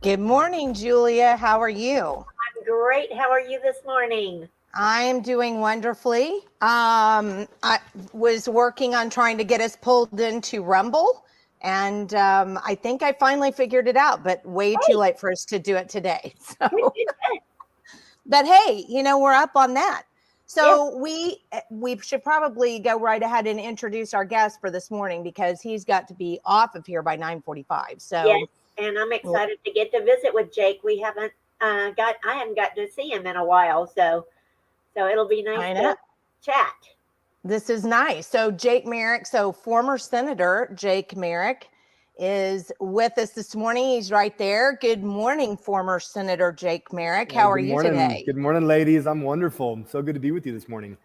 Good morning, Julia. How are you? I'm great. How are you this morning? I am doing wonderfully. I was working on trying to get us pulled into Rumble, and I think I finally figured it out, but way too late for us to do it today. So, but hey, we're up on that. So we should probably go right ahead and introduce our guest for this morning because he's got to be off of here by 9:45. Yes, So, and I'm excited to get to visit with Jake. We haven't I haven't got to see him in a while, so it'll be nice I to know. chat. This is nice. So Jake Merrick, former Senator Jake Merrick is with us this morning. He's right there. Good morning, former Senator Jake Merrick. How are Good you morning. today? Good morning, ladies. I'm wonderful. So good to be with you this morning.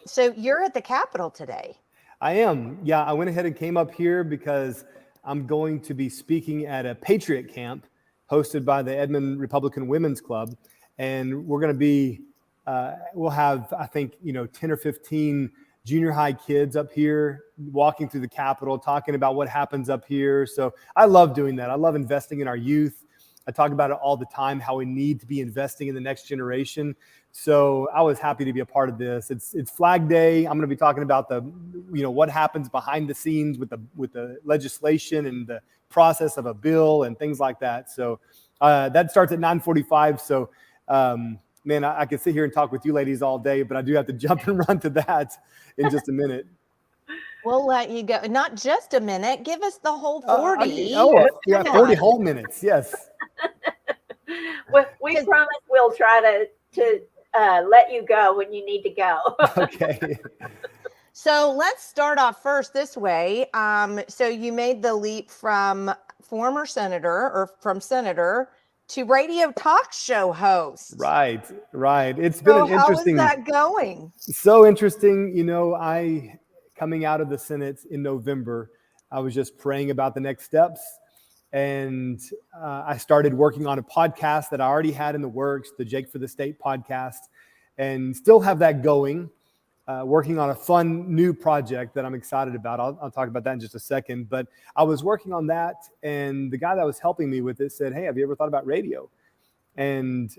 So you're at the Capitol today. I am. Yeah, I went ahead and came up here because I'm going to be speaking at a Patriot camp hosted by the Edmond Republican Women's Club. And we're going to be, we'll have, I think, 10 or 15 junior high kids up here walking through the Capitol, talking about what happens up here. So I love doing that. I love investing in our youth. I talk about it all the time, how we need to be investing in the next generation. So I was happy to be a part of this. It's Flag Day. I'm going to be talking about what happens behind the scenes with the legislation and the process of a bill and things like that. So that starts at 9:45. So man, I could sit here and talk with you ladies all day, but I do have to jump and run to that in just a minute. We'll let you go. Not just a minute. Give us the whole 40. Yeah, 40 whole minutes. Yes. We promise we'll try to let you go when you need to go. Okay. So let's start off first this way. So you made the leap from former senator or from senator to radio talk show host. Right. It's been an interesting. How is that going? So interesting. Coming out of the Senate in November, I was just praying about the next steps. And I started working on a podcast that I already had in the works, the Jake for the State podcast, and still have that going. Working on a fun new project that I'm excited about. I'll talk about that in just a second. But I was working on that, and the guy that was helping me with it said, "Hey, have you ever thought about radio?" And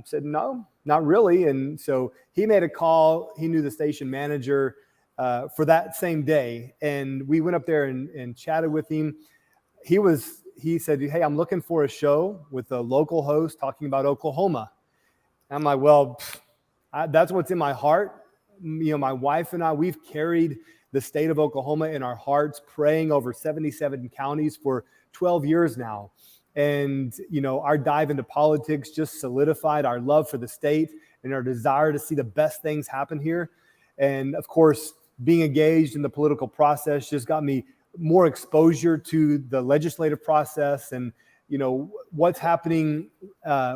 said, "No, not really." And so he made a call. He knew the station manager for that same day, and we went up there and chatted with him. He said, "Hey, I'm looking for a show with a local host talking about Oklahoma." I'm like, "Well, that's what's in my heart." My wife and I, we've carried the state of Oklahoma in our hearts, praying over 77 counties for 12 years now. And, our dive into politics just solidified our love for the state and our desire to see the best things happen here. And of course, being engaged in the political process just got me more exposure to the legislative process and, what's happening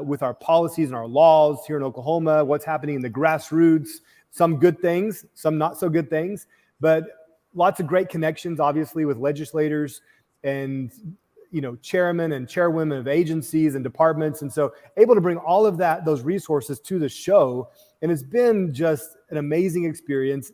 with our policies and our laws here in Oklahoma, what's happening in the grassroots. Some good things, some not so good things, but lots of great connections, obviously, with legislators and, chairmen and chairwomen of agencies and departments. And so able to bring all of those resources to the show. And it's been just an amazing experience.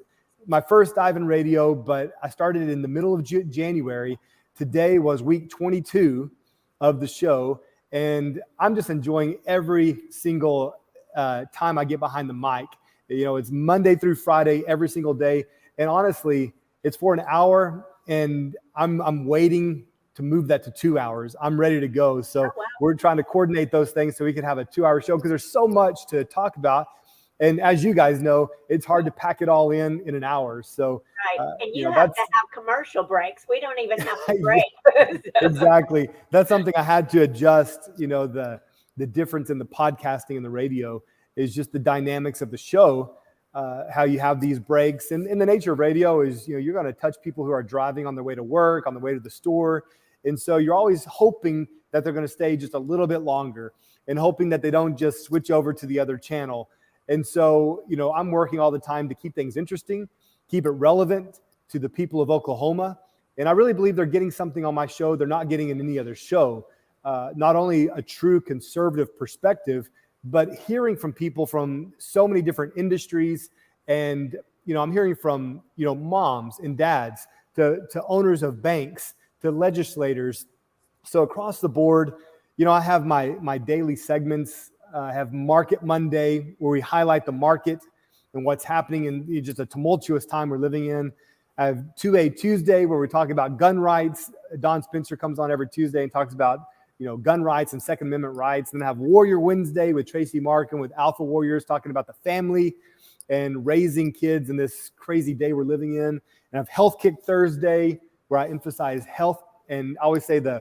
My first dive in radio, but I started it in the middle of January. Today was week 22 of the show. And I'm just enjoying every single time I get behind the mic. It's Monday through Friday, every single day. And honestly, it's for an hour and I'm waiting to move that to 2 hours. I'm ready to go. So We're trying to coordinate those things so we can have a 2-hour show because there's so much to talk about. And as you guys know, it's hard to pack it all in an hour. So right. And you have to have commercial breaks. We don't even have to break. Exactly. That's something I had to adjust, the difference in the podcasting and the radio is just the dynamics of the show, how you have these breaks. And the nature of radio is, you're going to touch people who are driving on their way to work, on the way to the store. And so you're always hoping that they're going to stay just a little bit longer and hoping that they don't just switch over to the other channel. And so, I'm working all the time to keep things interesting, keep it relevant to the people of Oklahoma. And I really believe they're getting something on my show they're not getting in any other show. Not only a true conservative perspective, but hearing from people from so many different industries. And, I'm hearing from, moms and dads to owners of banks, to legislators. So across the board, I have my daily segments. I have Market Monday, where we highlight the market and what's happening in just a tumultuous time we're living in. I have 2A Tuesday, where we talk about gun rights. Don Spencer comes on every Tuesday and talks about gun rights and Second Amendment rights. Then I have Warrior Wednesday with Tracy Markin with Alpha Warriors, talking about the family and raising kids in this crazy day we're living in. And I have Health Kick Thursday, where I emphasize health. And I always say the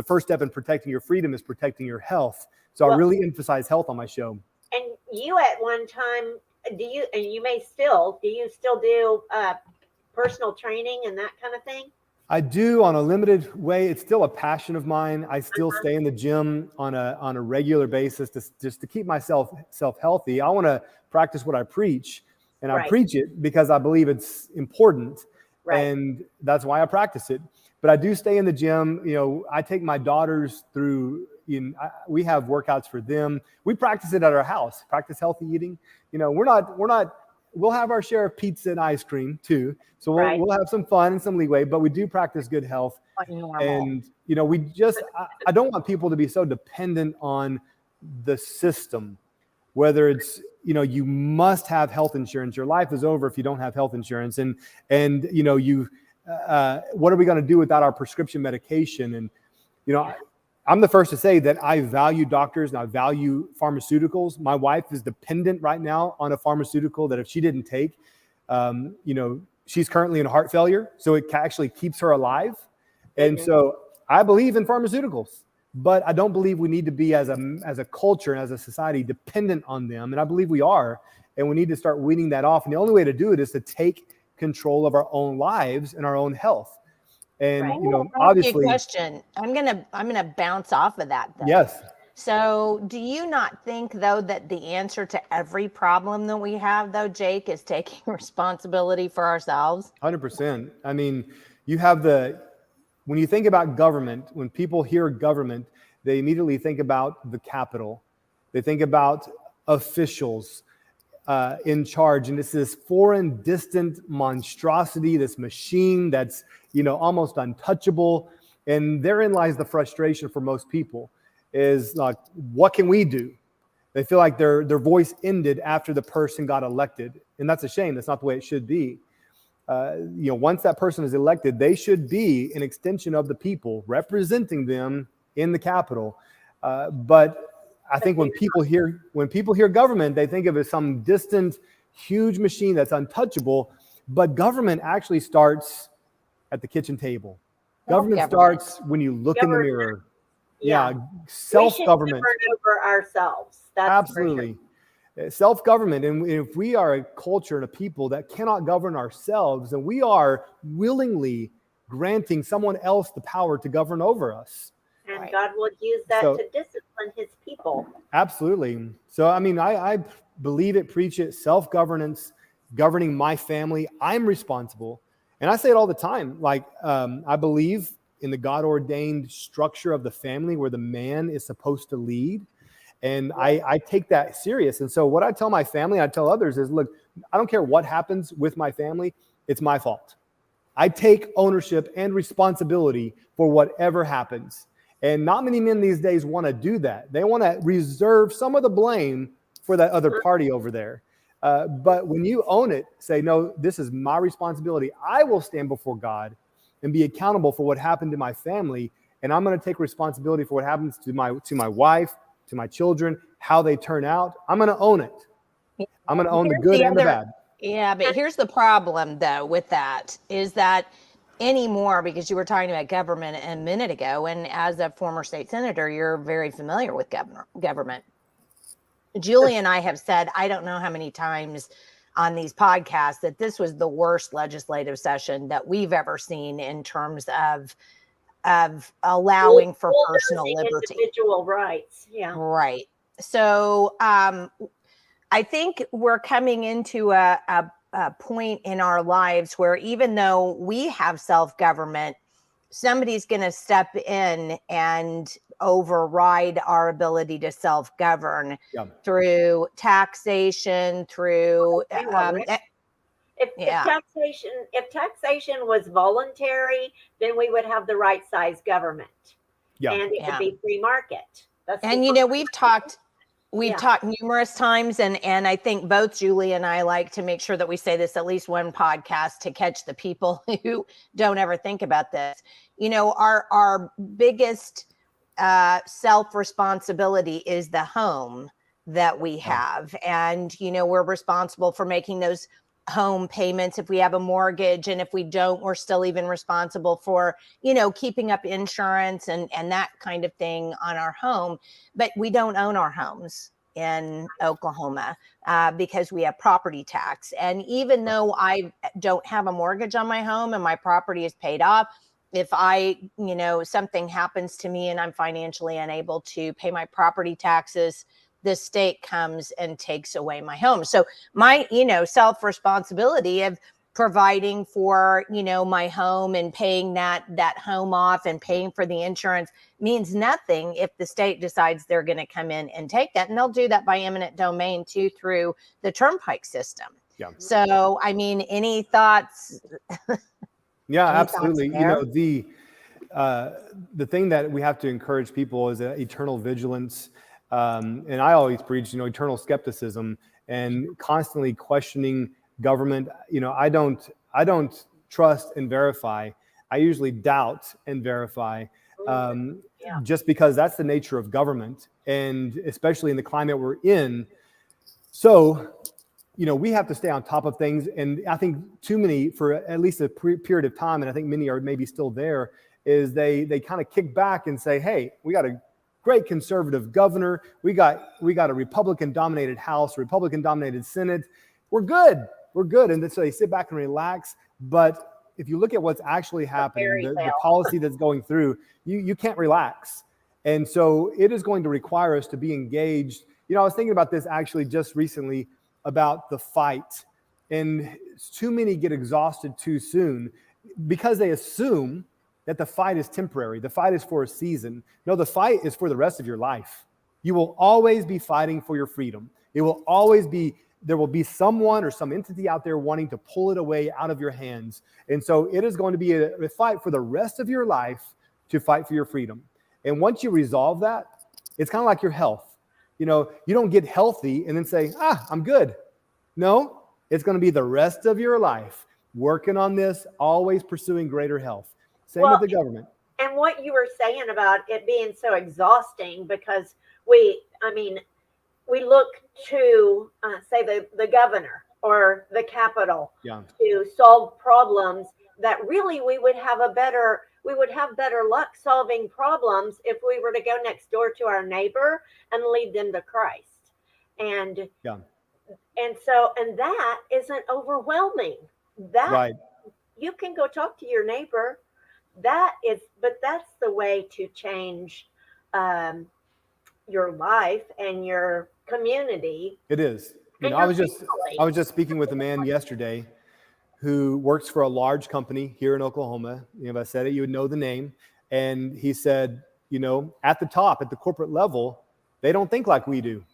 first step in protecting your freedom is protecting your health. So I really emphasize health on my show. And you at one time, do you still do personal training and that kind of thing? I do, on a limited way. It's still a passion of mine. I still stay in the gym on a regular basis just to keep myself healthy. I want to practice what I preach, and I preach it because I believe it's important, and that's why I practice it. But I do stay in the gym. I take my daughters through. We have workouts for them. We practice it at our house. Practice healthy eating. We're not. We'll have our share of pizza and ice cream too. So we'll have some fun and some leeway, but we do practice good health. And, I don't want people to be so dependent on the system, whether it's, you must have health insurance. Your life is over if you don't have health insurance. And what are we going to do without our prescription medication? And, I'm the first to say that I value doctors and I value pharmaceuticals. My wife is dependent right now on a pharmaceutical that if she didn't take, she's currently in heart failure. So it actually keeps her alive. And so I believe in pharmaceuticals, but I don't believe we need to be as a culture and as a society dependent on them. And I believe we are, and we need to start weaning that off. And the only way to do it is to take control of our own lives and our own health. And obviously, question. I'm gonna bounce off of that, though. Yes. So, do you not think, though, that the answer to every problem that we have, though, Jake, is taking responsibility for ourselves? 100%. I mean, when you think about government, when people hear government, they immediately think about the Capitol. They think about officials in charge, and it's this foreign, distant monstrosity, this machine that's almost untouchable. And therein lies the frustration for most people, is like, what can we do? They feel like their voice ended after the person got elected, and that's a shame. That's not the way it should be. Once that person is elected, they should be an extension of the people, representing them in the Capitol. But I think when people hear government, they think of it as some distant, huge machine that's untouchable. But government actually starts at the kitchen table. Government starts when you look in the mirror. Yeah, self-government. We should govern over ourselves. That's absolutely self-government. And if we are a culture and a people that cannot govern ourselves, then we are willingly granting someone else the power to govern over us. And God will use that to discipline his people. Absolutely. So, I mean, I believe it, preach it, self-governance, governing my family. I'm responsible. And I say it all the time. Like, I believe in the God-ordained structure of the family where the man is supposed to lead. And I take that serious. And so what I tell my family, I tell others is, look, I don't care what happens with my family. It's my fault. I take ownership and responsibility for whatever happens. And not many men these days want to do that. They want to reserve some of the blame for that other party over there. But when you own it, say, no, this is my responsibility. I will stand before God and be accountable for what happened to my family. And I'm going to take responsibility for what happens to my wife, to my children, how they turn out. I'm going to own it. I'm going to own the good and the bad. Yeah, but here's the problem, though, with that is that anymore, because you were talking about government a minute ago, and as a former state senator, you're very familiar with government. Julie and I have said, I don't know how many times on these podcasts, that this was the worst legislative session that we've ever seen in terms of allowing for personal liberty, individual rights. Yeah, right. So I think we're coming into a point in our lives where even though we have self-government, somebody's going to step in and override our ability to self-govern through taxation, through if taxation was voluntary, then we would have the right size government. Yeah. and it Yeah. would be free market. That's And the we've talked Yeah. numerous times, and I think both Julie and I like to make sure that we say this at least one podcast to catch the people who don't ever think about this. Our biggest self-responsibility is the home that we have. And, we're responsible for making those home payments if we have a mortgage. And if we don't, we're still even responsible for, keeping up insurance and that kind of thing on our home. But we don't own our homes in Oklahoma because we have property tax. And even though I don't have a mortgage on my home and my property is paid off, if something happens to me and I'm financially unable to pay my property taxes, the state comes and takes away my home. So my, self-responsibility of providing for, my home and paying that home off and paying for the insurance means nothing if the state decides they're going to come in and take that. And they'll do that by eminent domain too, through the turnpike system. Yeah. So, any thoughts? Yeah, Any absolutely. thoughts The thing that we have to encourage people is eternal vigilance. And I always preach, eternal skepticism and constantly questioning government. I don't trust and verify. I usually doubt and verify, just because that's the nature of government, and especially in the climate we're in. So, we have to stay on top of things. And I think too many, for at least a period of time, and I think many are maybe still there, is they kind of kick back and say, hey, we got a great conservative governor. We got a Republican-dominated House, Republican-dominated Senate. We're good. And so they sit back and relax. But if you look at what's actually happening, the policy that's going through, you can't relax. And so it is going to require us to be engaged. I was thinking about this actually just recently, about the fight, and too many get exhausted too soon because they assume that the fight is temporary. The fight is for a season. No, the fight is for the rest of your life. You will always be fighting for your freedom. There will be someone or some entity out there wanting to pull it away out of your hands. And so it is going to be a fight for the rest of your life to fight for your freedom. And once you resolve that, it's kind of like your health. You don't get healthy and then say, I'm good. No, it's going to be the rest of your life working on this, always pursuing greater health. Same with the government. And what you were saying about it being so exhausting, because we look to, say, the governor or the Capitol to solve problems that really we would have better luck solving problems if we were to go next door to our neighbor and lead them to Christ. And that isn't overwhelming. That you can go talk to your neighbor. But that's the way to change your life and your community. It is. I was just speaking with a man yesterday who works for a large company here in Oklahoma. If I said it, you would know the name. And he said, at the top, at the corporate level, they don't think like we do.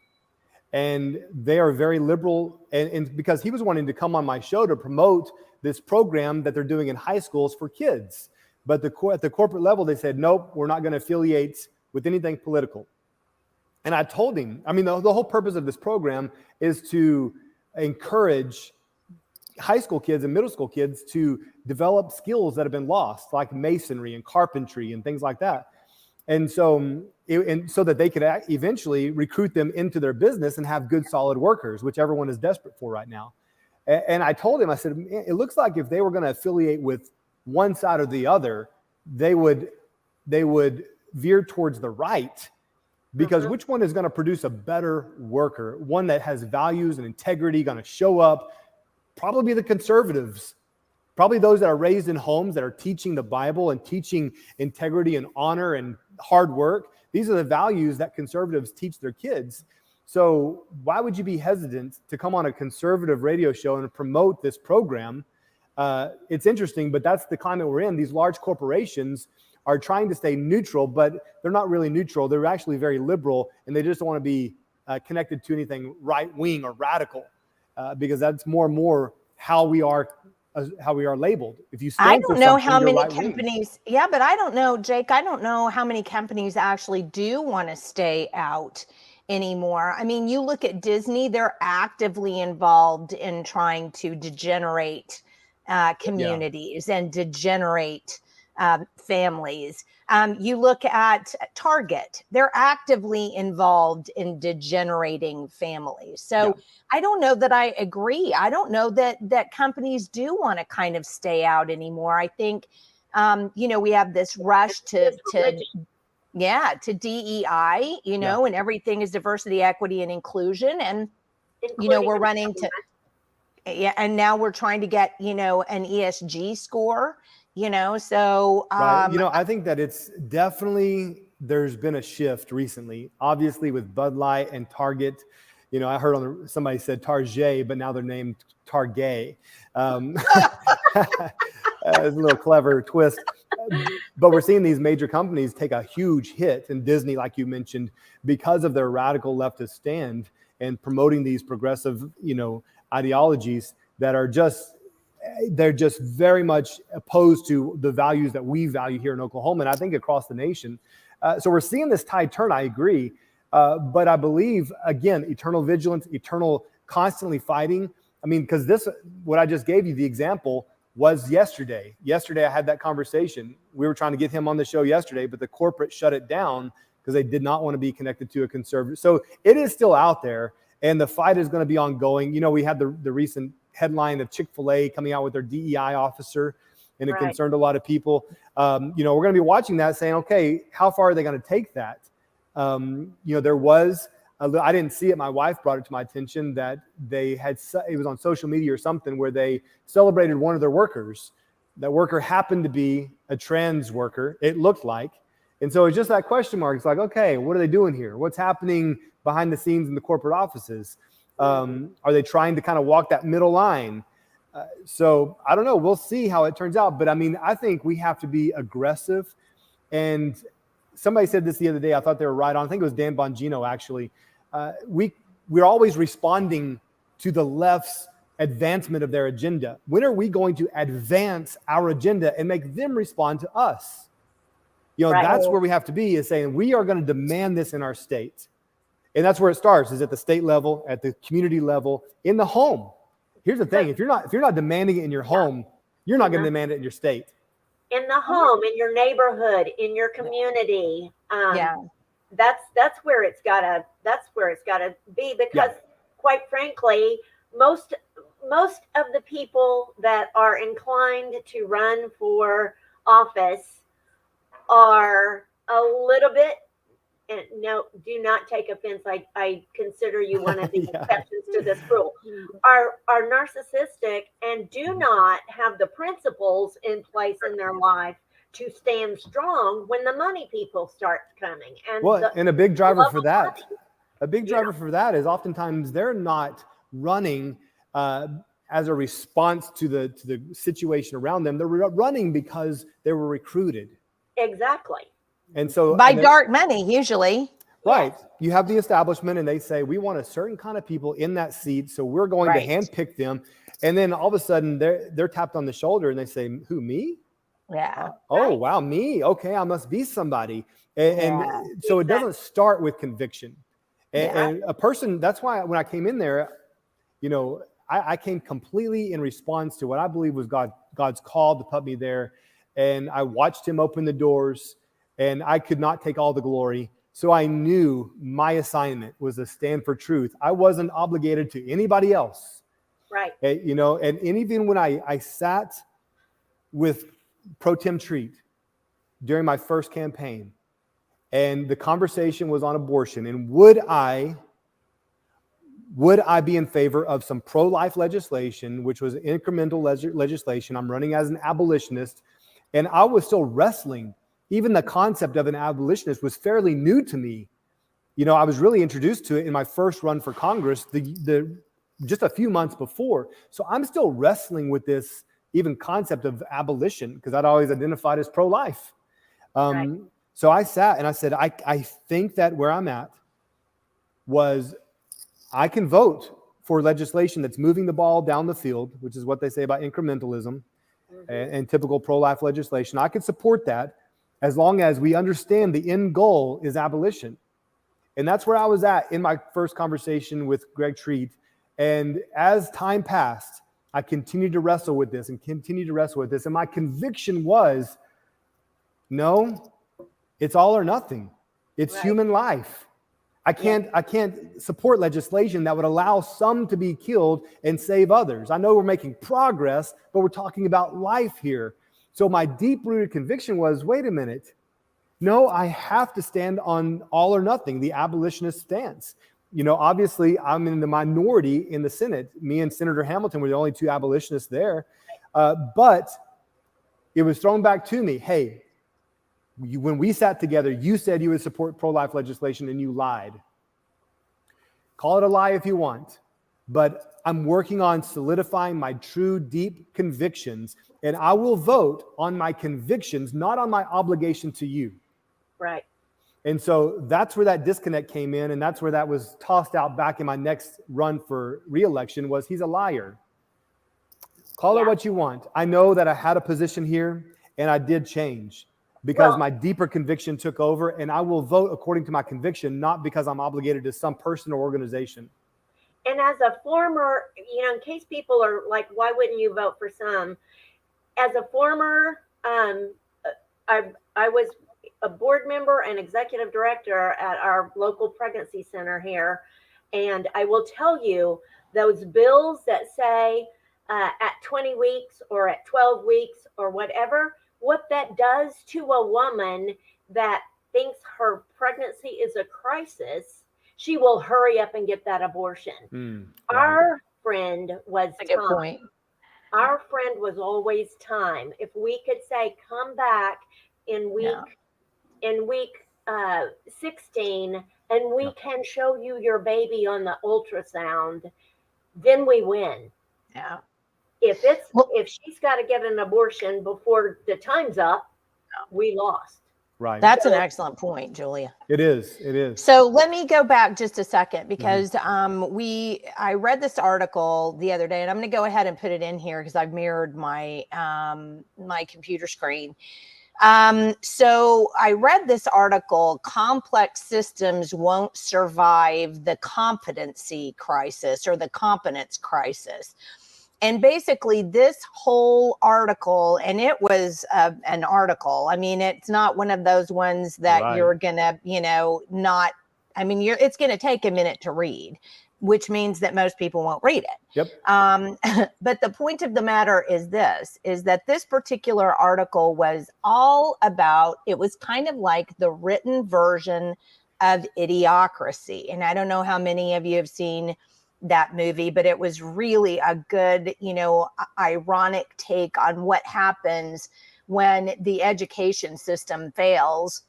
And they are very liberal. And because he was wanting to come on my show to promote this program that they're doing in high schools for kids. But at the corporate level, they said, nope, we're not going to affiliate with anything political. And I told him, the whole purpose of this program is to encourage high school kids and middle school kids to develop skills that have been lost, like masonry and carpentry and things like that. And so that they could eventually recruit them into their business and have good, solid workers, which everyone is desperate for right now. And I told him, I said, it looks like if they were going to affiliate with one side or the other, they would veer towards the right, because which one is going to produce a better worker, one that has values and integrity, going to show up? Probably the conservatives, probably those that are raised in homes that are teaching the Bible and teaching integrity and honor and hard work. These are the values that conservatives teach their kids. So why would you be hesitant to come on a conservative radio show and promote this program? It's interesting, but that's the climate we're in. These large corporations are trying to stay neutral, but they're not really neutral. They're actually very liberal, and they just don't want to be connected to anything right-wing or radical, because that's more and more how we are labeled. If you I stand don't for know something, how you're many right-wing. companies, yeah, but I don't know, Jake, I don't know how many companies actually do want to stay out anymore. I mean, you look at Disney, they're actively involved in trying to degenerate communities and degenerate families. You look at Target, they're actively involved in degenerating families. So I don't know that I agree. I don't know that companies do want to kind of stay out anymore. I think, we have this rush to DEI, and everything is diversity, equity, and inclusion. And, we're running to, and now we're trying to get, an ESG score, so. Right. I think that it's definitely, there's been a shift recently, obviously with Bud Light and Target. I heard somebody said Target, but now they're named Target. It's a little clever twist. But we're seeing these major companies take a huge hit, and Disney, like you mentioned, because of their radical leftist stand and promoting these progressive, ideologies that are they're just very much opposed to the values that we value here in Oklahoma, and I think across the nation. So we're seeing this tide turn, I agree. But I believe, again, eternal vigilance, eternal constantly fighting. I mean, because what I just gave you, the example, was yesterday. Yesterday, I had that conversation. We were trying to get him on the show yesterday, but the corporate shut it down because they did not want to be connected to a conservative. So it is still out there, and the fight is going to be ongoing. We had the recent headline of Chick-fil-A coming out with their DEI officer, and it concerned a lot of people. We're going to be watching that, saying, okay, how far are they going to take that? There was I didn't see it. My wife brought it to my attention that it was on social media or something where they celebrated one of their workers. That worker happened to be a trans worker, it looked like. And so it's just that question mark. It's like, okay, what are they doing here? What's happening behind the scenes in the corporate offices? Are they trying to kind of walk that middle line? So I don't know. We'll see how it turns out. But I mean, I think we have to be aggressive. And somebody said this the other day. I thought they were right on. I think it was Dan Bongino, actually. We're always responding to the left's advancement of their agenda. When are we going to advance our agenda and make them respond to us? That's where we have to be, is saying we are going to demand this in our state. And that's where it starts, is at the state level, at the community level, in the home. Here's the thing. If you're not demanding it in your home, you're not going to demand it in your state. In the home, in your neighborhood, in your community. That's where it's gotta be, because quite frankly, most of the people that are inclined to run for office are a little bit, and no, do not take offense. I consider you one of the exceptions to this rule. Are narcissistic and do not have the principles in place in their life to stand strong when the money people start coming. And a big driver for that, for that is oftentimes they're not running as a response to the situation around them. They're running because they were recruited. Exactly. And so by dark money, usually. Right. You have the establishment and they say, we want a certain kind of people in that seat. So we're going to handpick them. And then all of a sudden they're tapped on the shoulder and they say, who, me? Yeah. Oh, wow, me. Okay. I must be somebody. And so it doesn't start with conviction. And a person, that's why when I came in there, I came completely in response to what I believe was God's call to put me there. And I watched him open the doors. And I could not take all the glory. So I knew my assignment was to stand for truth. I wasn't obligated to anybody else. Right. And even when I sat with Pro Tem Treat during my first campaign, and the conversation was on abortion, and would I be in favor of some pro-life legislation, which was incremental legislation. I'm running as an abolitionist, and I was still wrestling. Even the concept of an abolitionist was fairly new to me. I was really introduced to it in my first run for Congress, just a few months before. So I'm still wrestling with this even concept of abolition, because I'd always identified as pro-life. So I sat and I said, I think that where I'm at was I can vote for legislation that's moving the ball down the field, which is what they say about incrementalism and typical pro-life legislation. I could support that as long as we understand the end goal is abolition. And that's where I was at in my first conversation with Greg Treat. And as time passed, I continued to wrestle with this. And my conviction was, no, it's all or nothing. It's human life. I can't support legislation that would allow some to be killed and save others. I know we're making progress, but we're talking about life here. So my deep-rooted conviction was, wait a minute. No, I have to stand on all or nothing, the abolitionist stance. Obviously, I'm in the minority in the Senate. Me and Senator Hamilton were the only two abolitionists there. But it was thrown back to me, hey, when we sat together, you said you would support pro-life legislation and you lied. Call it a lie if you want, but I'm working on solidifying my true deep convictions, and I will vote on my convictions, not on my obligation to you. Right. And so that's where that disconnect came in, and that's where that was tossed out back in my next run for re-election was he's a liar. Call it what you want. I know that I had a position here, and I did change because my deeper conviction took over, and I will vote according to my conviction, not because I'm obligated to some person or organization. And as a former, in case people are like, why wouldn't you vote for some? As a former, I was a board member and executive director at our local pregnancy center here. And I will tell you, those bills that say at 20 weeks or at 12 weeks or whatever, what that does to a woman that thinks her pregnancy is a crisis, she will hurry up and get that abortion. Our friend was That's a good time. point. Our friend was always time. If we could say, come back in week 16 and we can show you your baby on the ultrasound, then we win. Yeah. If she's got to get an abortion before the time's up, we lost. Right. That's an excellent point, Julia. It is. So let me go back just a second because I read this article the other day, and I'm going to go ahead and put it in here because I've mirrored my my computer screen. So I read this article, complex systems won't survive the competency crisis or the competence crisis. And basically this whole article, and it was an article. I mean, it's not one of those ones that you're going to, it's going to take a minute to read, which means that most people won't read it. Yep. But the point of the matter is that this particular article was all about, it was kind of like the written version of Idiocracy. And I don't know how many of you have seen that movie, but it was really a good, ironic take on what happens when the education system fails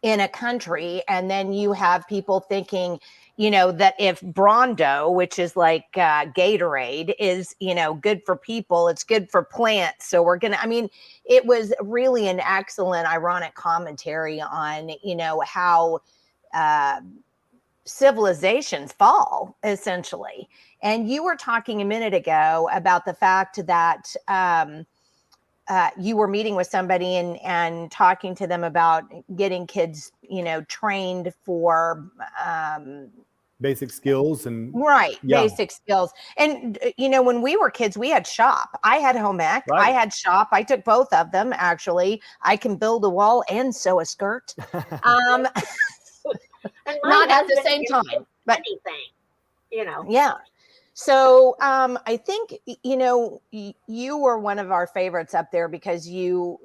in a country. And then you have people thinking, that if Brawndo, which is like Gatorade, is, good for people, it's good for plants. So we're going to, it was really an excellent ironic commentary on, how civilizations fall, essentially. And you were talking a minute ago about the fact that you were meeting with somebody and talking to them about getting kids, trained for basic skills and basic skills. And when we were kids, we had shop. I had home ec. I had shop. I took both of them. Actually, I can build a wall and sew a skirt. Not at the same time, but anything, Yeah. So I think, you were one of our favorites up there because you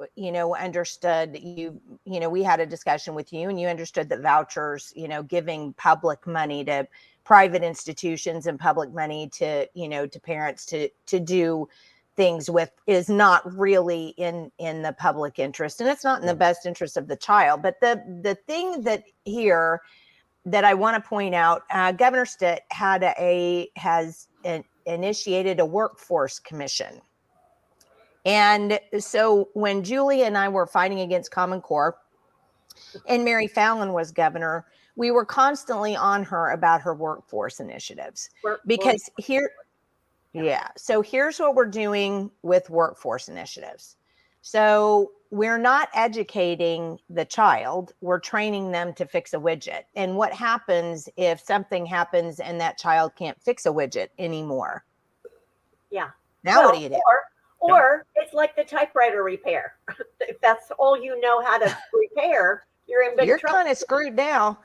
understood, we had a discussion with you and you understood that vouchers, giving public money to private institutions and public money to, to parents to do things with is not really in the public interest, and it's not in the best interest of the child. But the thing that here that I want to point out, Governor Stitt has initiated a workforce commission. And so when Julie and I were fighting against Common Core and Mary Fallin was governor, we were constantly on her about her workforce initiatives. Because so here's what we're doing with workforce initiatives. So we're not educating the child, we're training them to fix a widget. And what happens if something happens and that child can't fix a widget anymore? Yeah. Now what do you do? Or it's like the typewriter repair. If that's all you know how to repair, you're in big trouble. You're kind of screwed now.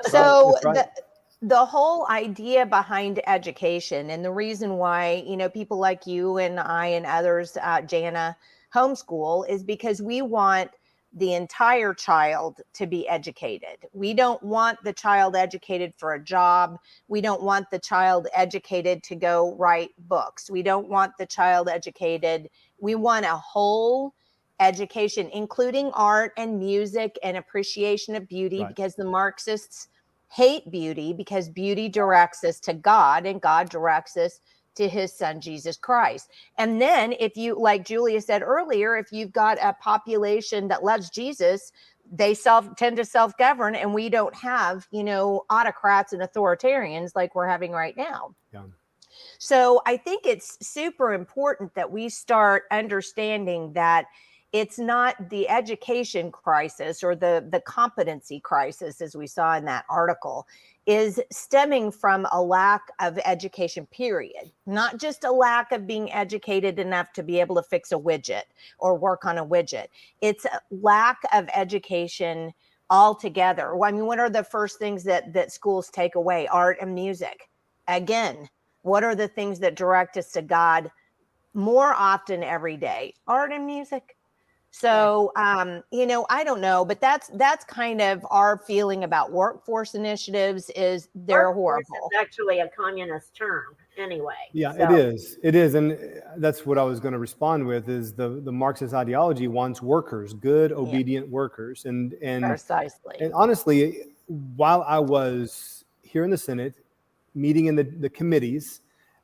So the whole idea behind education, and the reason why, people like you and I and others, Jana, homeschool, is because we want the entire child to be educated. We don't want the child educated for a job. We don't want the child educated to go write books. We don't want the child educated. We want a whole education, including art and music and appreciation of beauty, because the Marxists hate beauty, because beauty directs us to God and God directs us to his son, Jesus Christ. And then if you, like Julia said earlier, if you've got a population that loves Jesus, they tend to self-govern, and we don't have, autocrats and authoritarians like we're having right now. Yeah. So I think it's super important that we start understanding that it's not the education crisis or the competency crisis, as we saw in that article, is stemming from a lack of education, period. Not just a lack of being educated enough to be able to fix a widget or work on a widget. It's a lack of education altogether. I mean, what are the first things that schools take away? Art and music. Again, what are the things that direct us to God more often every day? Art and music. So, I don't know, but that's kind of our feeling about workforce initiatives, is they're horrible. It's actually a communist term anyway. Yeah, so. It is. And that's what I was going to respond with, is the Marxist ideology wants workers, good, obedient workers. And precisely. And honestly, while I was here in the Senate, meeting in the committees,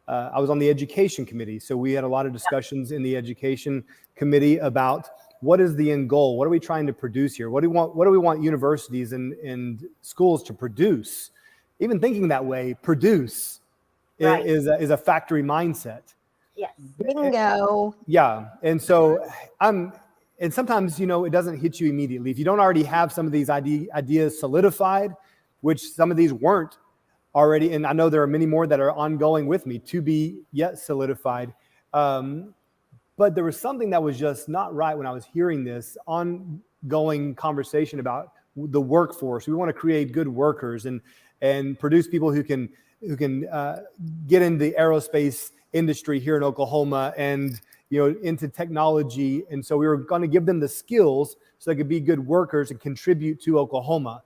I was on the education committee. So we had a lot of discussions in the education committee about what is the end goal? What are we trying to produce here? What do we want universities and schools to produce? Even thinking that way, produce is a factory mindset. Yes. Bingo. Yeah. And so and sometimes, it doesn't hit you immediately. If you don't already have some of these ideas solidified, which some of these weren't already, and I know there are many more that are ongoing with me to be yet solidified. But there was something that was just not right when I was hearing this ongoing conversation about the workforce. We want to create good workers and produce people who can get into the aerospace industry here in Oklahoma and into technology. And so we were going to give them the skills so they could be good workers and contribute to Oklahoma.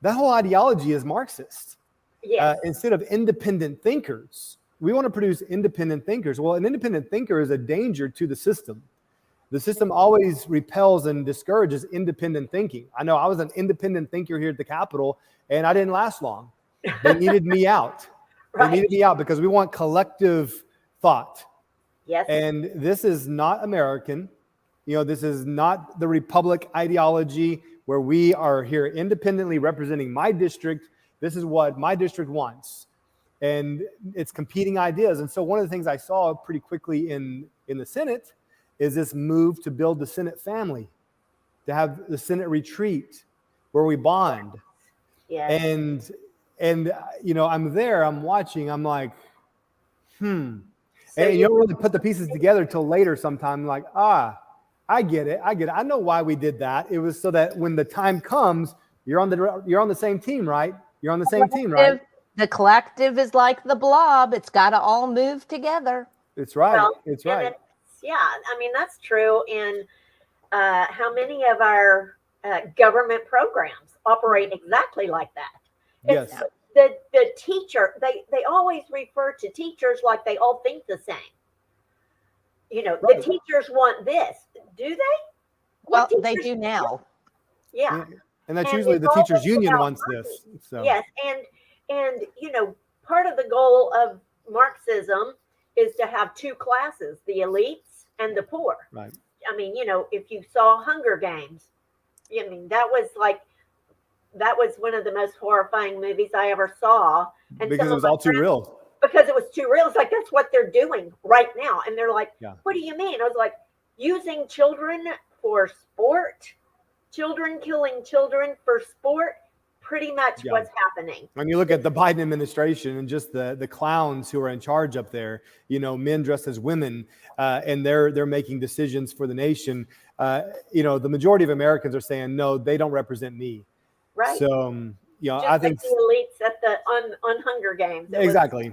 That whole ideology is Marxist. Yes. Instead of independent thinkers. We want to produce independent thinkers. Well, an independent thinker is a danger to the system. The system always repels and discourages independent thinking. I know I was an independent thinker here at the Capitol, and I didn't last long. They needed me out. They needed me out because we want collective thought. Yes. And this is not American. This is not the Republic ideology where we are here independently representing my district. This is what my district wants. And it's competing ideas. And so one of the things I saw pretty quickly in the Senate is this move to build the Senate family, to have the Senate retreat where we bond. Yes. And I'm there, I'm watching, I'm like, So and you don't really put the pieces together till later sometime, like, I get it. I know why we did that. It was so that when the time comes, you're on the same team, right? You're on the same team, right? The collective is like the blob. It's got to all move together. It's right. Well, it's right. I mean, that's true. And how many of our government programs operate exactly like that? Yes. The teacher, they always refer to teachers like they all think the same. The teachers want this. Do they? Well, they do now. Yeah. And that's usually the teachers union wants this. So. Yes. And part of the goal of Marxism is to have two classes, the elites and the poor. Right. I mean, if you saw Hunger Games, that was like that was one of the most horrifying movies I ever saw. And because it was all too real. Because it was too real. It's like, that's what they're doing right now. And they're like, yeah. What do you mean? I was like, using children for sport, children killing children for sport, pretty much what's happening. When you look at the Biden administration and just the clowns who are in charge up there, men dressed as women, and they're making decisions for the nation. The majority of Americans are saying, no, they don't represent me. Right. So, just I think like the elites at the on Hunger Games. Exactly.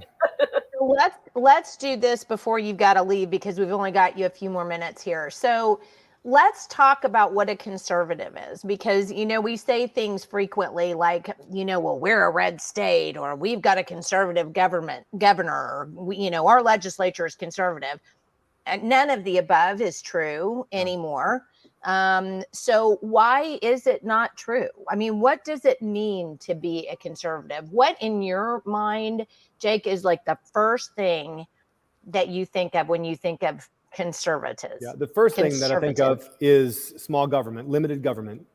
Let's do this before you've got to leave, because we've only got you a few more minutes here. So let's talk about what a conservative is, because, we say things frequently like, well, we're a red state, or we've got a conservative governor, or our legislature is conservative. And none of the above is true anymore. So why is it not true? I mean, what does it mean to be a conservative? What in your mind, Jake, is like the first thing that you think of when you think of conservatives? Yeah, the first thing that I think of is small government, limited government.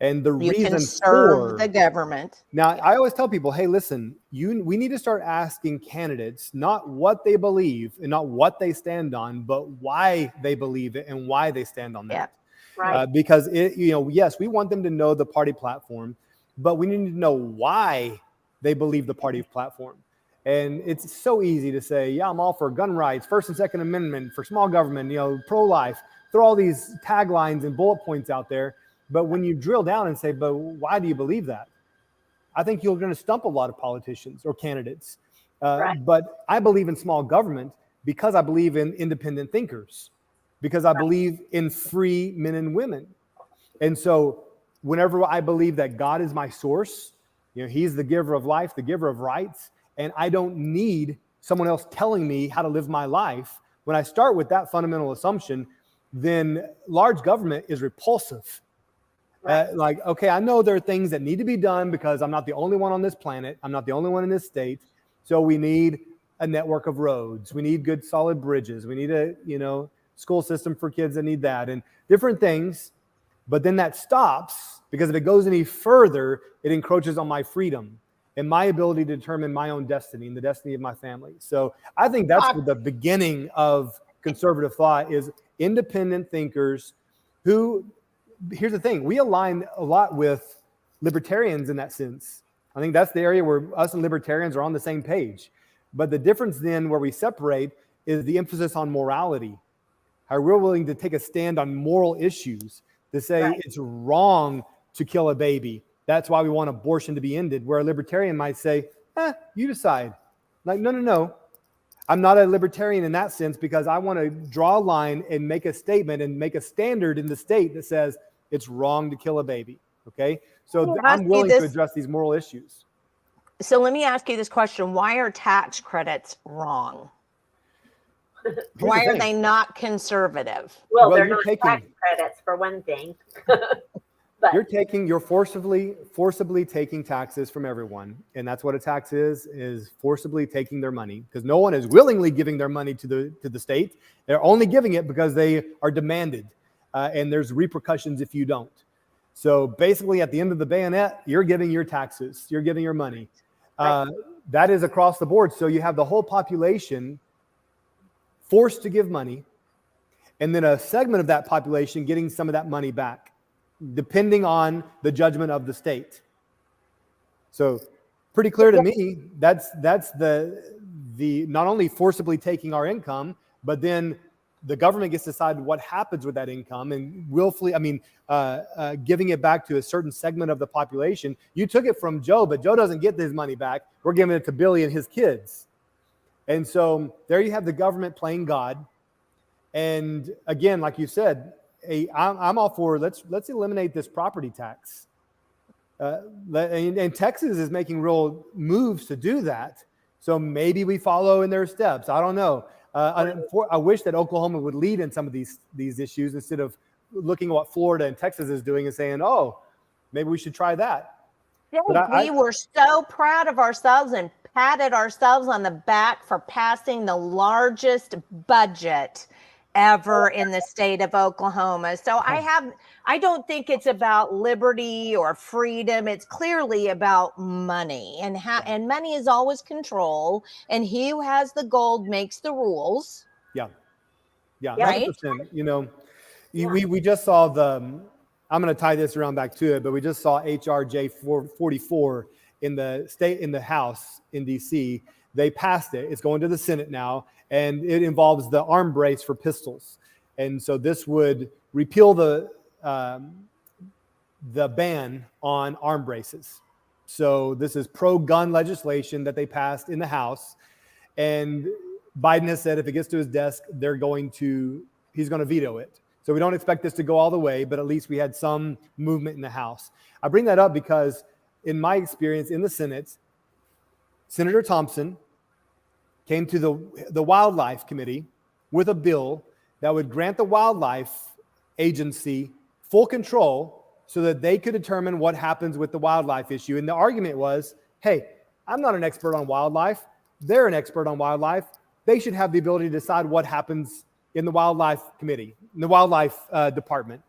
And the reason for the government. Now, I always tell people, hey, listen, we need to start asking candidates not what they believe and not what they stand on, but why they believe it and why they stand on that. Yeah. Right. Because yes, we want them to know the party platform, but we need to know why they believe the party platform. And it's so easy to say, yeah, I'm all for gun rights, First and Second Amendment, for small government, pro-life, throw all these taglines and bullet points out there. But when you drill down and say, but why do you believe that? I think you're going to stump a lot of politicians or candidates. Right. But I believe in small government because I believe in independent thinkers, because I believe in free men and women. And so whenever I believe that God is my source, he's the giver of life, the giver of rights, and I don't need someone else telling me how to live my life. When I start with that fundamental assumption, then large government is repulsive. Right. Okay, I know there are things that need to be done because I'm not the only one on this planet. I'm not the only one in this state. So we need a network of roads. We need good, solid bridges. We need a, school system for kids that need that and different things. But then that stops, because if it goes any further, it encroaches on my freedom and my ability to determine my own destiny and the destiny of my family. So I think that's the beginning of conservative thought, is independent thinkers who, here's the thing, we align a lot with libertarians in that sense. I think that's the area where us and libertarians are on the same page. But the difference then where we separate is the emphasis on morality. How we're willing to take a stand on moral issues, to say it's wrong to kill a baby. That's why we want abortion to be ended. Where a libertarian might say, you decide. Like, no. I'm not a libertarian in that sense, because I want to draw a line and make a statement and make a standard in the state that says it's wrong to kill a baby. Okay. So I'm willing to address these moral issues. So let me ask you this question. Why are tax credits wrong? Why are they not conservative? Well, they're not tax credits, for one thing. But you're forcibly taking taxes from everyone. And that's what a tax is forcibly taking their money, because no one is willingly giving their money to the state. They're only giving it because they are demanded. And there's repercussions if you don't. So basically at the end of the bayonet, you're giving your taxes, you're giving your money. That is across the board. So you have the whole population forced to give money, and then a segment of that population getting some of that money back, depending on the judgment of the state. So pretty clear to me, that's the not only forcibly taking our income, but then the government gets to decide what happens with that income, and willfully, giving it back to a certain segment of the population. You took it from Joe, but Joe doesn't get his money back. We're giving it to Billy and his kids. And so there you have the government playing God. And again, like you said, I'm all for let's eliminate this property tax. And Texas is making real moves to do that. So maybe we follow in their steps. I don't know. I wish that Oklahoma would lead in some of these issues instead of looking at what Florida and Texas is doing and saying, oh, maybe we should try that. Yeah, we were so proud of ourselves and patted ourselves on the back for passing the largest budget ever in the state of Oklahoma. So I don't think it's about liberty or freedom. It's clearly about money, and money is always control, and he who has the gold makes the rules. Yeah. Right? 100%. You know, we just saw I'm going to tie this around back to it, but we just saw HRJ 44 in the House in DC. They passed it. It's going to the Senate now, and it involves the arm brace for pistols. And so this would repeal the ban on arm braces. So this is pro-gun legislation that they passed in the House, and Biden has said if it gets to his desk, he's going to veto it. So we don't expect this to go all the way, but at least we had some movement in the House. I bring that up because in my experience in the Senate, Senator Thompson came to the Wildlife Committee with a bill that would grant the Wildlife Agency full control so that they could determine what happens with the wildlife issue. And the argument was, hey, I'm not an expert on wildlife. They're an expert on wildlife. They should have the ability to decide what happens in the Wildlife Committee, in the Wildlife Department.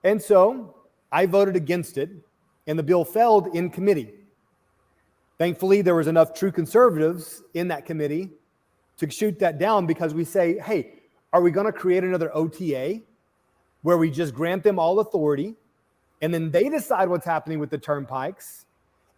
And so I voted against it, and the bill failed in committee. Thankfully, there was enough true conservatives in that committee to shoot that down, because we say, hey, are we going to create another OTA where we just grant them all authority and then they decide what's happening with the turnpikes?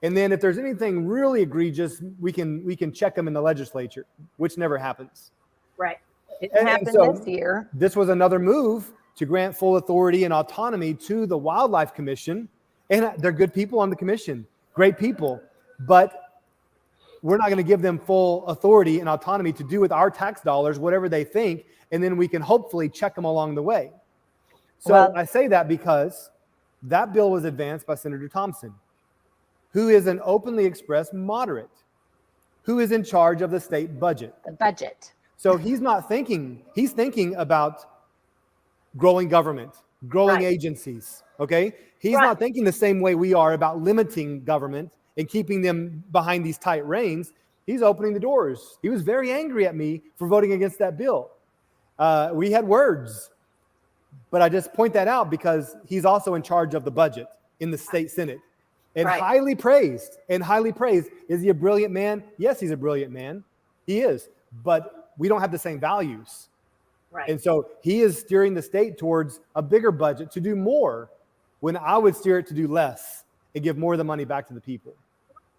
And then if there's anything really egregious, we can check them in the legislature, which never happens. Right. It happened this year. This was another move to grant full authority and autonomy to the Wildlife Commission. And they're good people on the commission, great people. But we're not going to give them full authority and autonomy to do with our tax dollars whatever they think, and then we can hopefully check them along the way. So I say that because that bill was advanced by Senator Thompson, who is an openly expressed moderate, who is in charge of the state budget. The budget. So he's thinking about growing government, growing agencies, okay? He's not thinking the same way we are about limiting government and keeping them behind these tight reins. He's opening the doors. He was very angry at me for voting against that bill. We had words, but I just point that out because he's also in charge of the budget in the state Senate, and highly praised. Is he a brilliant man? Yes, he's a brilliant man. He is, but we don't have the same values. Right. And so he is steering the state towards a bigger budget to do more, when I would steer it to do less and give more of the money back to the people.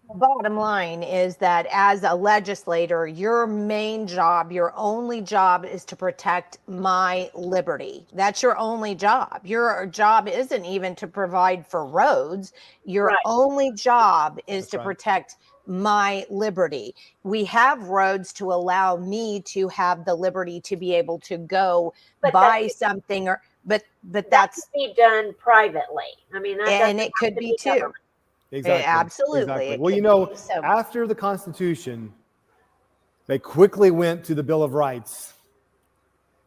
The bottom line is that as a legislator, your main job, your only job is to protect my liberty. That's your only job. Your job isn't even to provide for roads. Your only job is to protect my liberty. We have roads to allow me to have the liberty to be able to go buy something, but that's be done privately. I mean, and it could be too. Government. Exactly. Absolutely. Exactly. Well, you know, after the Constitution, they quickly went to the Bill of Rights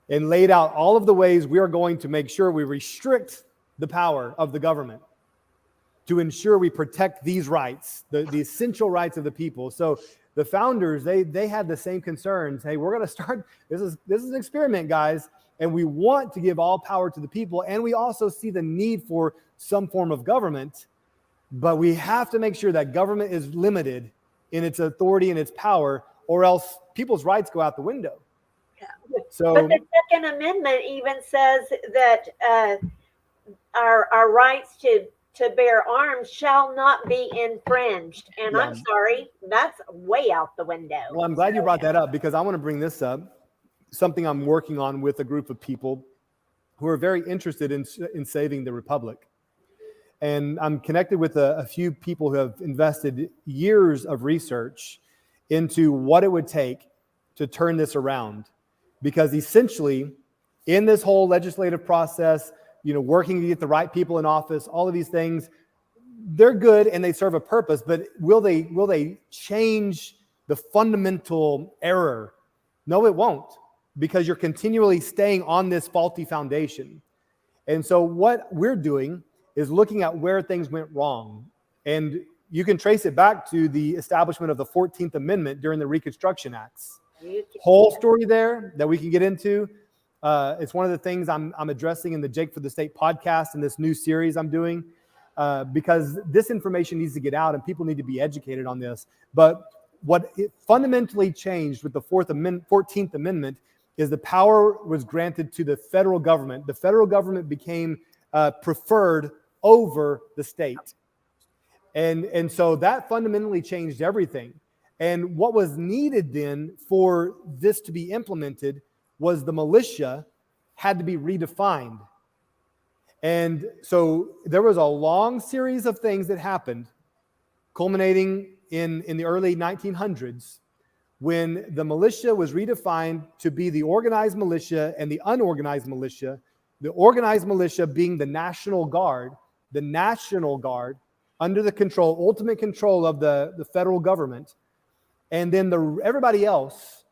and laid out all of the ways we are going to make sure we restrict the power of the government to ensure we protect these rights, the essential rights of the people. So the founders, they had the same concerns. Hey, we're going to start, this is an experiment, guys, and we want to give all power to the people, and we also see the need for some form of government, but we have to make sure that government is limited in its authority and its power, or else people's rights go out the window. Yeah. So, but the Second Amendment even says that our rights to bear arms shall not be infringed. And I'm sorry, that's way out the window. Well, I'm glad you brought that up, because I want to bring this up, something I'm working on with a group of people who are very interested in saving the Republic. And I'm connected with a few people who have invested years of research into what it would take to turn this around. Because essentially, in this whole legislative process, working to get the right people in office, all of these things, they're good and they serve a purpose, but will they change the fundamental error? No, it won't, because you're continually staying on this faulty foundation. And so what we're doing is looking at where things went wrong. And you can trace it back to the establishment of the 14th Amendment during the Reconstruction Acts. Whole story there that we can get into. It's one of the things I'm addressing in the Jake for the State podcast and this new series I'm doing, because this information needs to get out and people need to be educated on this. But what it fundamentally changed with the 14th Amendment is the power was granted to the federal government. The federal government became preferred over the state. And so that fundamentally changed everything. And what was needed then for this to be implemented was the militia had to be redefined. And so there was a long series of things that happened, culminating in the early 1900s, when the militia was redefined to be the organized militia and the unorganized militia, the organized militia being the National Guard under the control, ultimate control of the federal government. And then everybody else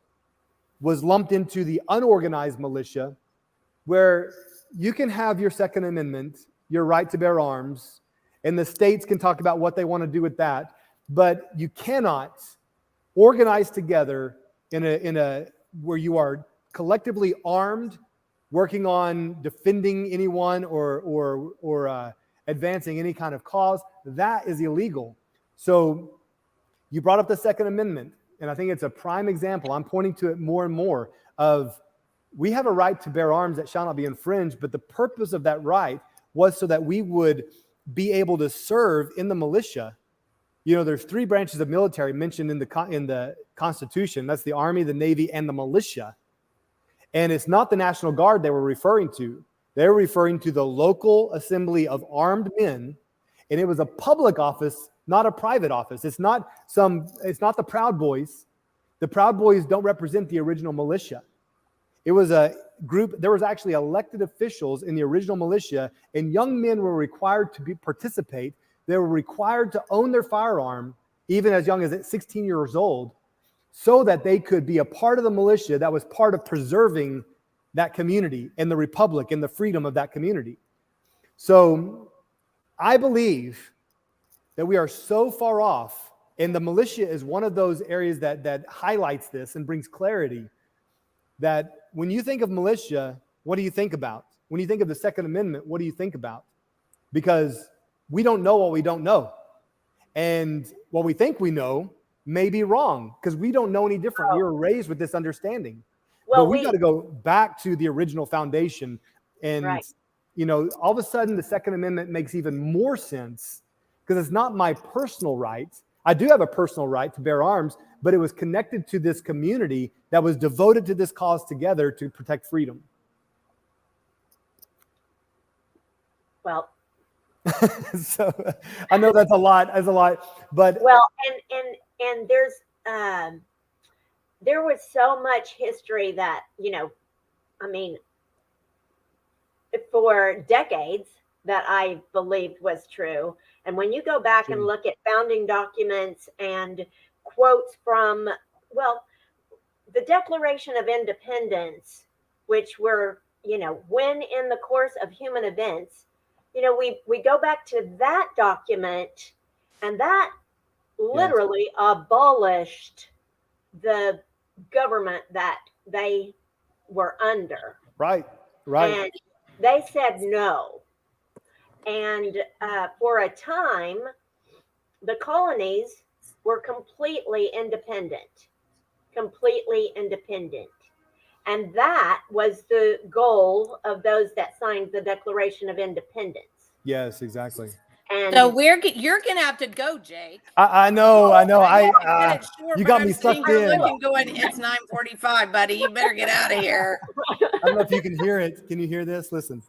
was lumped into the unorganized militia, where you can have your Second Amendment, your right to bear arms, and the states can talk about what they want to do with that, but you cannot organize together in a where you are collectively armed, working on defending anyone or advancing any kind of cause. That is illegal. So you brought up the Second Amendment, and I think it's a prime example. I'm pointing to it more and more of, we have a right to bear arms that shall not be infringed, but the purpose of that right was so that we would be able to serve in the militia. You know, there's 3 branches of military mentioned in the Constitution. That's the Army, the Navy, and the militia. And it's not the National Guard they were referring to. They were referring to the local assembly of armed men, and it was a public office, not a private office. It's not the Proud Boys. The Proud Boys don't represent the original militia. It was a group. There was actually elected officials in the original militia, and young men were required to participate. They were required to own their firearm, even as young as 16 years old, so that they could be a part of the militia that was part of preserving that community and the republic and the freedom of that community. So I believe that we are so far off, and the militia is one of those areas that highlights this and brings clarity, that when you think of militia, what do you think about? When you think of the Second Amendment, what do you think about? Because we don't know what we don't know. And what we think we know may be wrong, because we don't know any different. We were raised with this understanding. Well, but we got to go back to the original foundation. And, you know, all of a sudden the Second Amendment makes even more sense, because it's not my personal right. I do have a personal right to bear arms, but it was connected to this community that was devoted to this cause together to protect freedom. Well, so I know that's a lot, but well, and there's there was so much history that, you know, I mean, for decades that I believed was true. And when you go back and look at founding documents and quotes from, well, the Declaration of Independence, which were, you know, when in the course of human events, you know, we go back to that document, and that literally abolished the government that they were under. Right. And they said no. And for a time, the colonies were completely independent. And that was the goal of those that signed the Declaration of Independence. Yes, exactly. And so you're gonna have to go, Jake. I know. You got me sucked in. Going, it's 9:45, buddy. You better get out of here. I don't know if you can hear it. Can you hear this? Listen.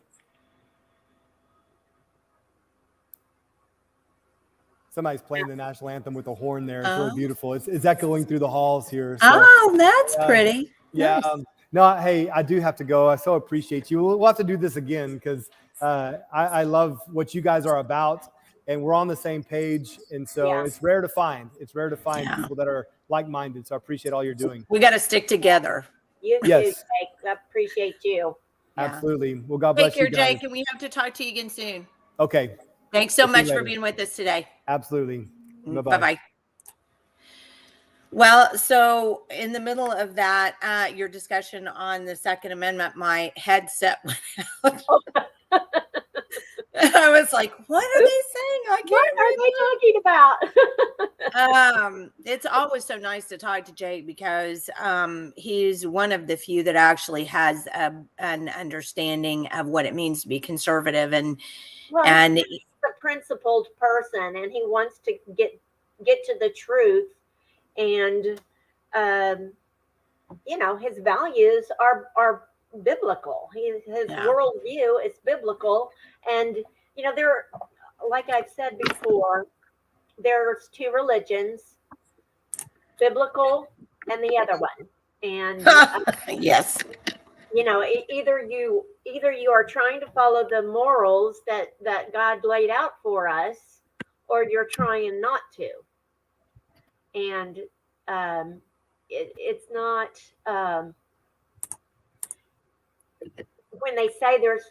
Somebody's playing the national anthem with a horn there. It's really beautiful. It's echoing through the halls here. So, that's pretty. Yeah. Nice. No, hey, I do have to go. I so appreciate you. We'll have to do this again, because I love what you guys are about, and we're on the same page. And so it's rare to find. People that are like-minded. So I appreciate all you're doing. We got to stick together. You too, Jake. I appreciate you. Absolutely. Well, God bless you guys. Take care, Jake, and we have to talk to you again soon. Okay. Thanks so much for being with us today. Absolutely. Bye-bye. Well, so in the middle of that, your discussion on the Second Amendment, my headset went out. I was like, what are they saying? I What can't are read they talking about? It's always so nice to talk to Jake because he's one of the few that actually has an understanding of what it means to be conservative, Well, and he's a principled person, and he wants to get to the truth, and um, his values are biblical. His yeah, worldview is biblical, and there, like I've said before, there's two religions, biblical and the other one, and yes, either you are trying to follow the morals that God laid out for us, or you're trying not to. And it's not when they say there's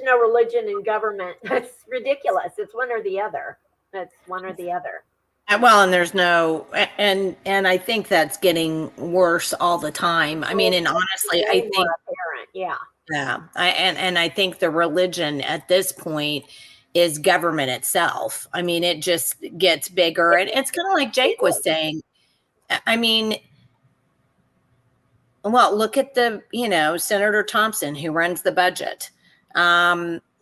no religion in government. That's ridiculous. It's one or the other. That's one or the other. well, and there's no, and I think that's getting worse all the time. I mean, and honestly, I think, more apparent. yeah, and I think the religion at this point is government itself. I mean, it just gets bigger, and it's kind of like Jake was saying. I mean, well, look at Senator Thompson, who runs the budget.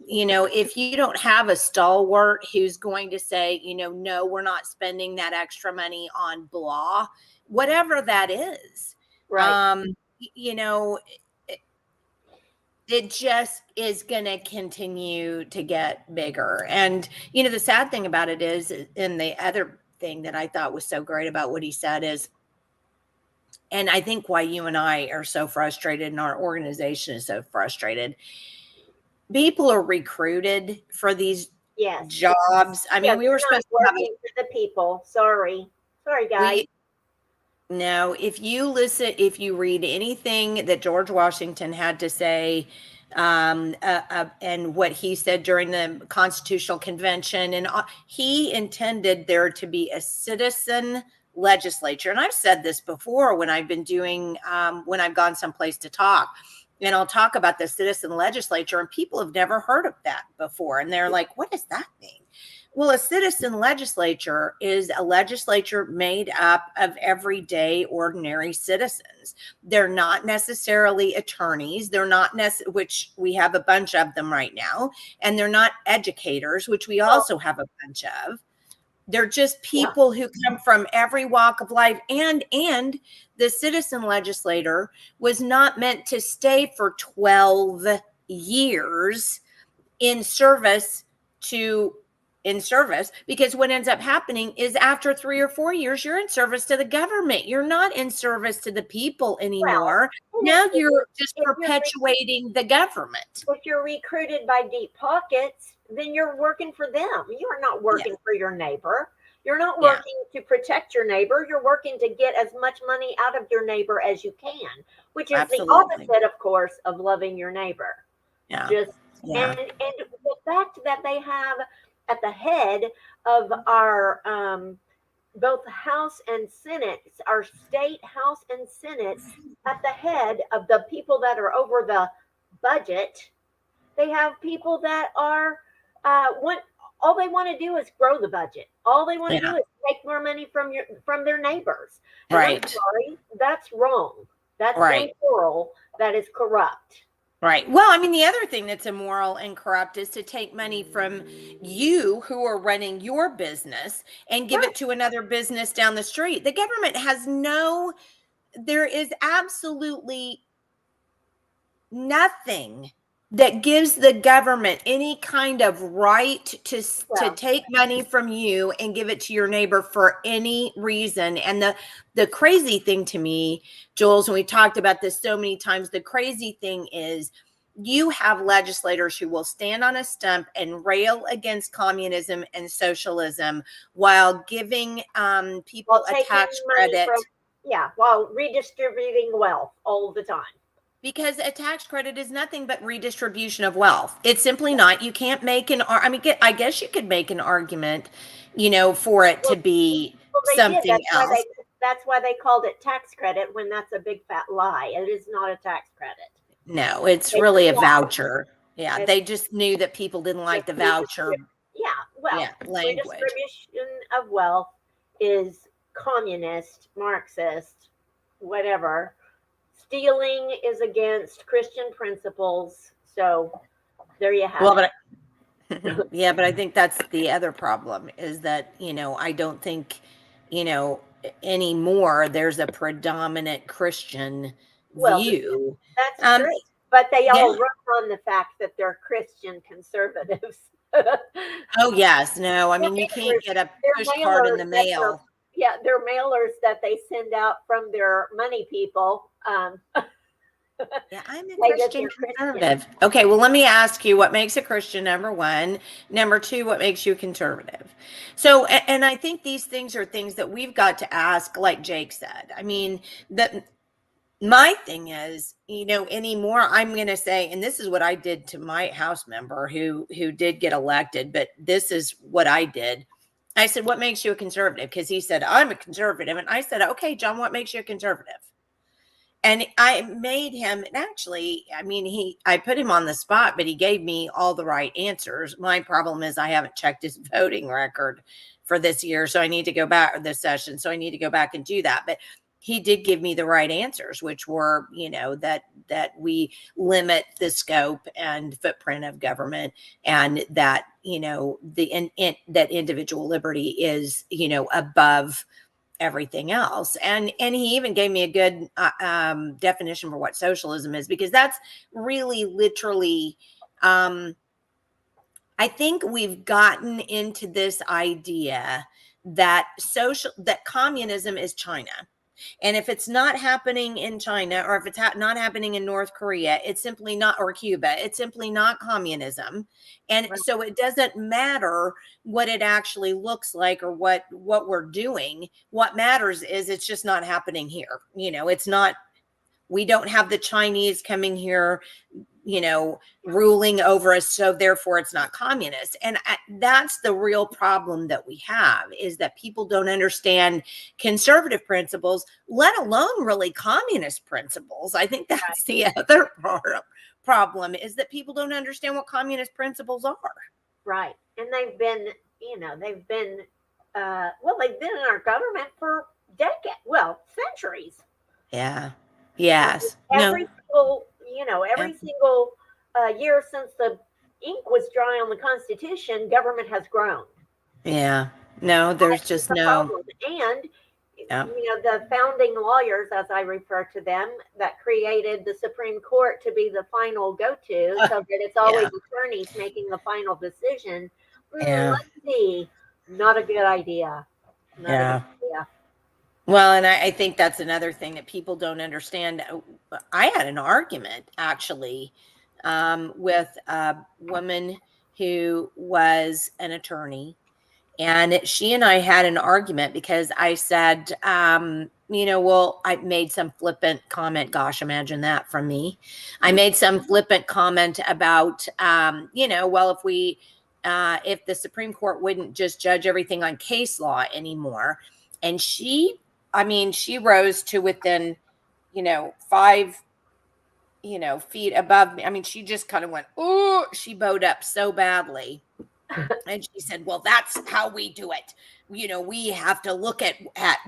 If you don't have a stalwart who's going to say, no, we're not spending that extra money on blah, whatever that is, Right. It just is going to continue to get bigger. And, the sad thing about it is, and the other thing that I thought was so great about what he said is, and I think why you and I are so frustrated and our organization is so frustrated, people are recruited for these jobs. I mean, we were supposed to have for the people. Sorry, guys. No, if you read anything that George Washington had to say, and what he said during the Constitutional Convention, and he intended there to be a citizen legislature. And I've said this before when I've been doing, when I've gone someplace to talk, and I'll talk about the citizen legislature, and people have never heard of that before. And they're like, what does that mean? Well, a citizen legislature is a legislature made up of everyday, ordinary citizens. They're not necessarily attorneys. They're not which we have a bunch of them right now. And they're not educators, which we also have a bunch of. They're just people who come from every walk of life. And the citizen legislator was not meant to stay for 12 years in service, because what ends up happening is after 3 or 4 years, you're in service to the government. You're not in service to the people anymore. Now you're just perpetuating the government. If you're recruited by deep pockets, then you're working for them. You are not working for your neighbor. You're not working to protect your neighbor. You're working to get as much money out of your neighbor as you can, which is the opposite, of course, of loving your neighbor. Yeah. And the fact that they have at the head of our both House and Senate, our state House and Senate, at the head of the people that are over the budget, they have people that are all they want to do is grow the budget. All they want to do is take more money from their neighbors. And I'm sorry, that's wrong. That's immoral. That is corrupt. Right. Well, I mean, the other thing that's immoral and corrupt is to take money from you who are running your business and give it to another business down the street. The government there is absolutely nothing that gives the government any kind of right to take money from you and give it to your neighbor for any reason. And the crazy thing to me, Jules, and we talked about this so many times, the crazy thing is you have legislators who will stand on a stump and rail against communism and socialism while giving people a tax credit. While redistributing wealth all the time. Because a tax credit is nothing but redistribution of wealth. It's simply not. You can't make I guess you could make an argument, for it to be Well, they did. something else. That's why they called it tax credit when that's a big fat lie. It is not a tax credit. No, it's really a voucher. Yeah, they just knew that people didn't like the voucher. Yeah, well, language. Redistribution of wealth is communist, Marxist, whatever. Stealing is against Christian principles. So there you have it. Yeah, but I think that's the other problem is that, I don't think, anymore there's a predominant Christian view. That's true. But they all run on the fact that they're Christian conservatives. Oh, yes. No, I mean, you can't get a push card in the mail. They're mailers that they send out from their money people. Yeah, I'm a Christian conservative. Okay, well, let me ask you what makes a Christian, number one. Number two, what makes you a conservative? So, and I think these things are things that we've got to ask, like Jake said. I mean, my thing is, anymore, I'm going to say, and this is what I did to my house member who did get elected, but this is what I did. I said, what makes you a conservative? Because he said, I'm a conservative. And I said, okay, John, what makes you a conservative? And I made him, and actually, I mean, I put him on the spot, but he gave me all the right answers. My problem is I haven't checked his voting record for this year. So I need to go back this session. So I need to go back and do that. But he did give me the right answers, which were, that we limit the scope and footprint of government, and that, that individual liberty is, above everything else. And he even gave me a good definition for what socialism is, because that's really literally, I think we've gotten into this idea that communism is China. And if it's not happening in China, or if it's not happening in North Korea, it's simply not, or Cuba, it's simply not communism. And so it doesn't matter what it actually looks like or what we're doing. What matters is it's just not happening here. It's not, we don't have the Chinese coming here, ruling over us. So therefore it's not communist. And that's the real problem that we have, is that people don't understand conservative principles, let alone really communist principles. I think that's the other problem, is that people don't understand what communist principles are. Right. And they've been in our government for decades, centuries. Yeah. Yes. Every single year since the ink was dry on the Constitution, government has grown. Yeah. No, there's just no. Problem. And, the founding lawyers, as I refer to them, that created the Supreme Court to be the final go-to, so that it's always attorneys making the final decision. Let's see. Not a good idea. Not a good idea. Well, and I think that's another thing that people don't understand. I had an argument actually with a woman who was an attorney, and she and I had an argument because I said, I made some flippant comment. Gosh, imagine that from me. I made some flippant comment about, if the Supreme Court wouldn't just judge everything on case law anymore. And she rose to within, 5, feet above me. I mean, she just kind of went, oh, she bowed up so badly. And she said, well, that's how we do it. We have to look at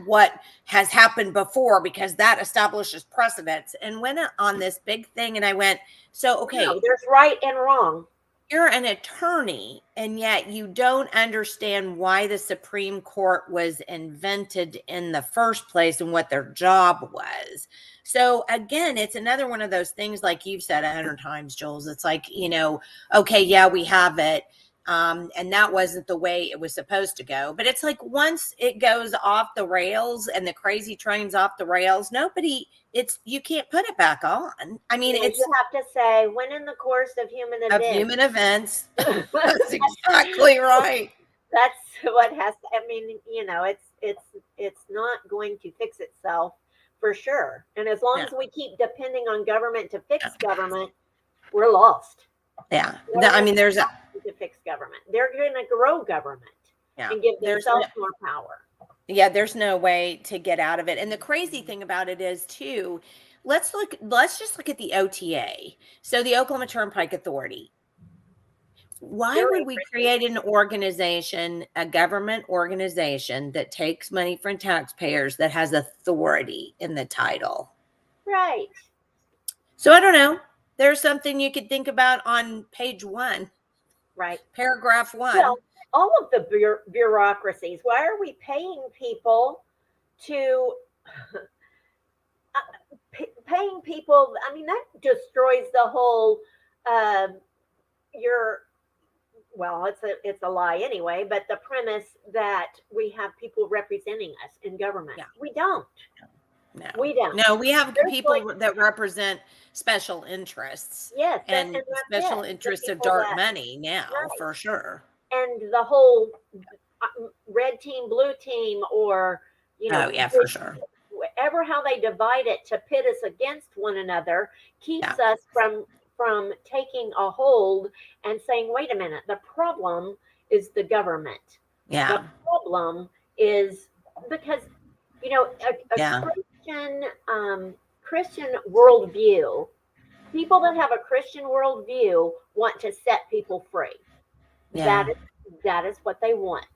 what has happened before, because that establishes precedents, and went on this big thing. And I went, so, okay. No, there's right and wrong. You're an attorney, and yet you don't understand why the Supreme Court was invented in the first place and what their job was. So again, it's another one of those things, like you've said 100 times, Jules. It's like, okay, yeah, we have it. And that wasn't the way it was supposed to go. But it's like, once it goes off the rails and the crazy train's off the rails, you can't put it back on. I mean, you have to say, when in the course of human events. That's exactly right. That's what has to, it's not going to fix itself for sure. And as long as we keep depending on government to fix government, we're lost. Yeah. There's to fix government. They're going to grow government and give themselves more power. Yeah, there's no way to get out of it. And the crazy thing about it is too, let's just look at the OTA. So the Oklahoma Turnpike Authority. Why would we create an organization, a government organization that takes money from taxpayers that has authority in the title? Right. So I don't know. There's something you could think about on page 1. Right. Paragraph 1. Well, all of the bureaucracies. Why are we paying people to paying people? I mean, that destroys the whole. Well, it's a lie anyway. But the premise that we have people representing us in government, we don't. No, we don't. No, we have people that represent special interests. Yes, and special interests of dark money now, for sure. And the whole red team, blue team, or oh yeah, for sure. Whatever how they divide it to pit us against one another keeps us from taking a hold and saying, wait a minute, the problem is the government. Yeah. The problem is because a Christian worldview, people that have a Christian worldview want to set people free. Yeah. That is what they want.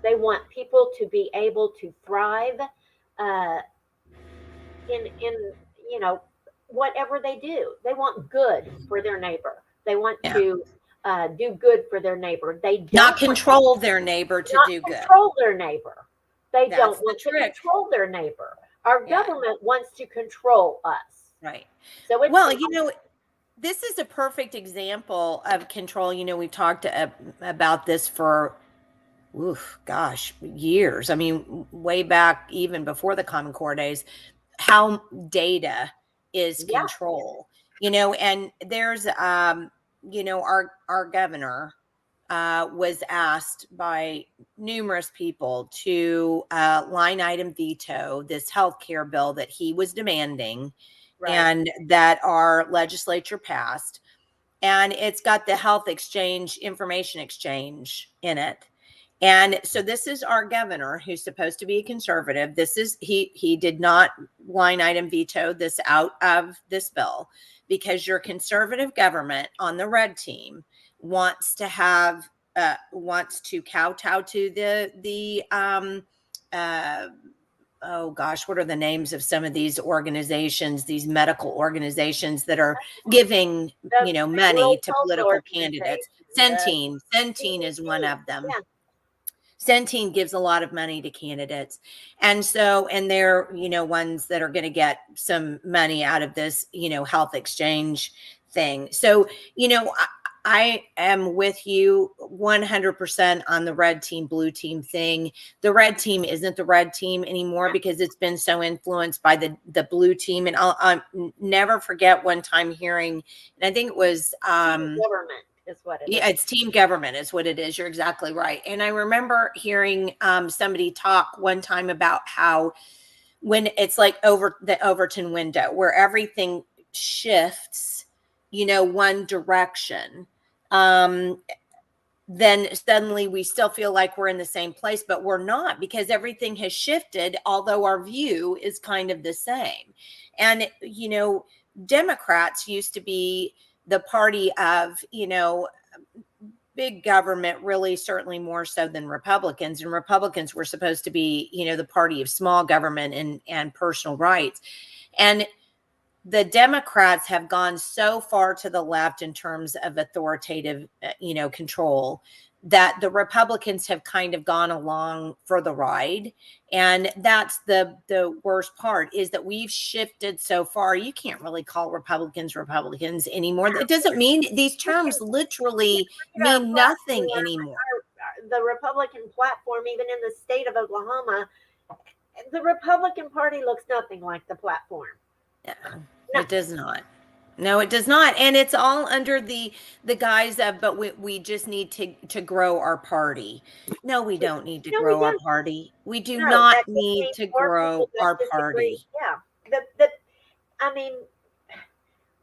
They want people to be able to thrive in whatever they do. They want good for their neighbor. They want to do good for their neighbor. They don't not control their neighbor to do good. Control their neighbor. They don't want to control their neighbor. Our government wants to control us. Right. So it's this is a perfect example of control. We've talked about this for, years. I mean, way back even before the Common Core days, how data is control. And there's, our governor was asked by numerous people to line item veto this healthcare bill that he was demanding. Right. And that our legislature passed, and it's got the health exchange, information exchange in it. And so this is our governor, who's supposed to be a conservative. This is he did not line item veto this out of this bill because your conservative government on the red team wants to kowtow to the what are the names of some of these organizations, these medical organizations that are giving, money to political candidates? Centene is one of them. Yeah. Centene gives a lot of money to candidates. And they're, ones that are going to get some money out of this, health exchange thing. So, I am with you 100% on the red team, blue team thing. The red team isn't the red team anymore because it's been so influenced by the blue team. And I'll never forget one time hearing, and I think it was government is what it is. Yeah, it's team government is what it is. You're exactly right. And I remember hearing somebody talk one time about how when it's like over the Overton window where everything shifts, one direction, then suddenly we still feel like we're in the same place, but we're not, because everything has shifted, although our view is kind of the same. And, Democrats used to be the party of, big government, really, certainly more so than Republicans. And Republicans were supposed to be, the party of small government and personal rights. And the Democrats have gone so far to the left in terms of authoritative, control, that the Republicans have kind of gone along for the ride. And that's the worst part, is that we've shifted so far. You can't really call Republicans anymore. It doesn't mean, these terms literally mean nothing anymore. The Republican platform, even in the state of Oklahoma, the Republican Party looks nothing like the platform. Yeah. No. It does not. No, it does not. And it's all under the guise of, but we just need to grow our party. No, we don't need to grow our party. We do not need to grow our party. Yeah.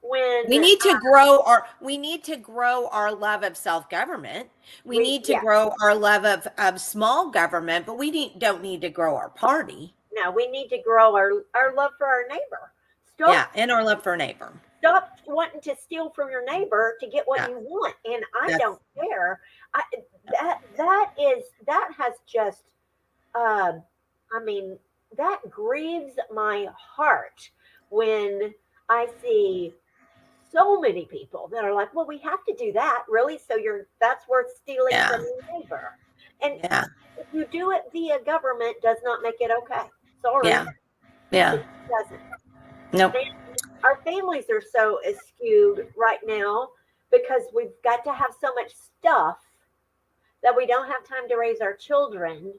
when we need to grow our love of self-government. We need to yeah. grow our love of small government, but don't need to grow our party. No, we need to grow our love for our neighbor. Yeah, and our love for our neighbor. Stop wanting to steal from your neighbor to get what Yeah. you want. And I That's- don't care. That has just I mean, that grieves my heart when I see so many people that are like, well, we have to do that. Really? So that's worth stealing Yeah. from your neighbor. And Yeah. if you do it via government, does not make it okay. Sorry. Yeah. Yeah. It doesn't. Nope. Our families are so skewed right now because we've got to have so much stuff that we don't have time to raise our children.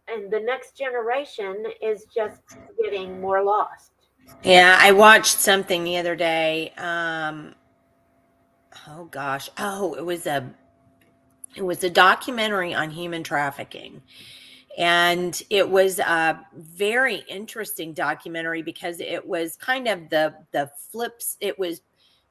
And the next generation is just getting more lost. Yeah, I watched something the other day. Oh gosh. Oh, it was a documentary on human trafficking. And it was a very interesting documentary because it was kind of the flips. It was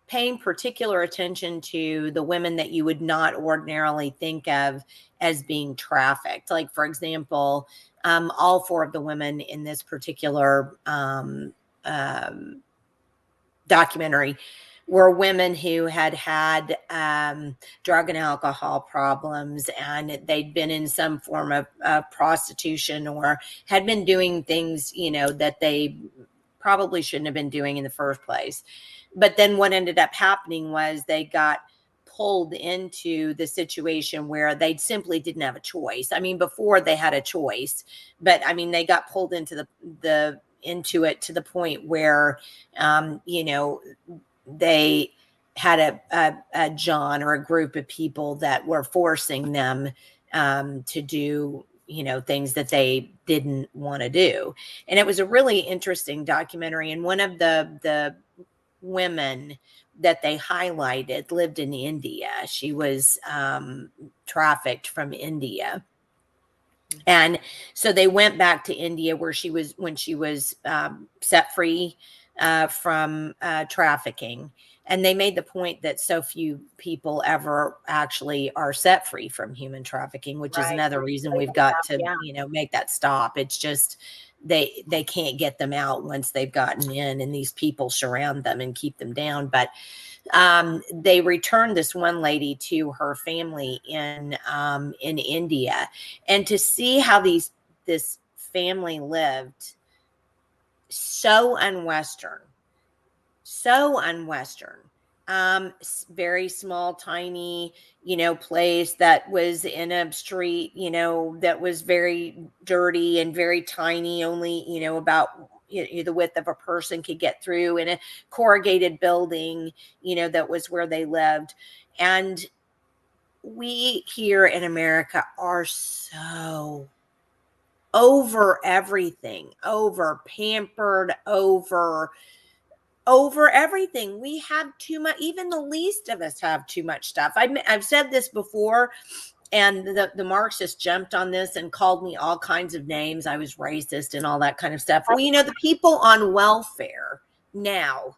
paying particular attention to the women that you would not ordinarily think of as being trafficked. Like, for example, all four of the women in this particular documentary were women who had drug and alcohol problems, and they'd been in some form of prostitution or had been doing things, that they probably shouldn't have been doing in the first place. But then what ended up happening was they got pulled into the situation where they simply didn't have a choice. I mean, before they had a choice, but I mean, they got pulled into into it to the point where, they had a John or a group of people that were forcing them to do, things that they didn't want to do. And it was a really interesting documentary. And one of the women that they highlighted lived in India. She was trafficked from India. And so they went back to India when she was set free from trafficking. And they made the point that so few people ever actually are set free from human trafficking, which is another reason we've got to, make that stop. It's just they can't get them out once they've gotten in, and these people surround them and keep them down. But they returned this one lady to her family in India, and to see how this family lived so unwestern, very small, tiny, place that was in a street, that was very dirty and very tiny, only, about the width of a person could get through, in a corrugated building, that was where they lived. And we here in America are so over everything, over pampered, over everything. We have too much. Even the least of us have too much stuff. I've said this before, and the Marxists jumped on this and called me all kinds of names. I was racist and all that kind of stuff. Well, the people on welfare now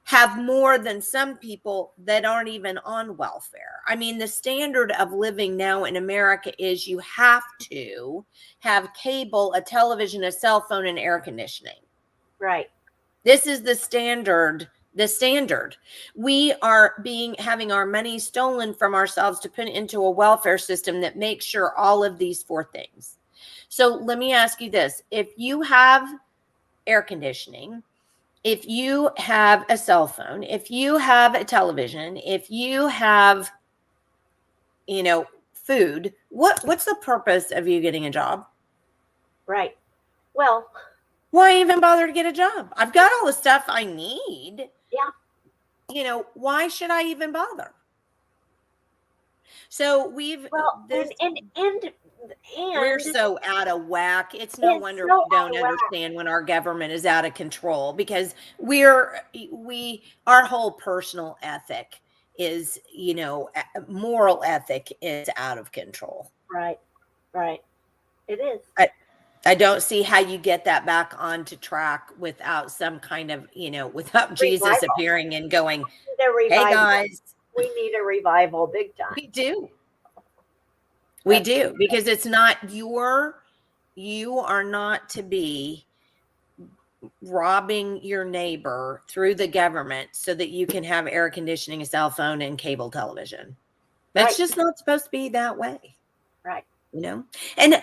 have more than some people that aren't even on welfare. I mean, the standard of living now in America is you have to have cable, a television, a cell phone, and air conditioning. Right. This is the standard. We are having our money stolen from ourselves to put into a welfare system that makes sure all of these four things. So let me ask you this. If you have air conditioning, if you have a cell phone, if you have a television, if you have, food, what's the purpose of you getting a job? Right. Well, why even bother to get a job? I've got all the stuff I need. Yeah. Why should I even bother? So we're so out of whack. It's no wonder we don't understand when our government is out of control, because our whole personal ethic is, moral ethic is out of control. Right. It is. I don't see how you get that back onto track without some kind of, without Jesus Revival. appearing and going, The hey revival. guys, We need a revival big time. we do. We do, because it's not you are not to be robbing your neighbor through the government so that you can have air conditioning, a cell phone, and cable television. That's just not supposed to be that way. Right. And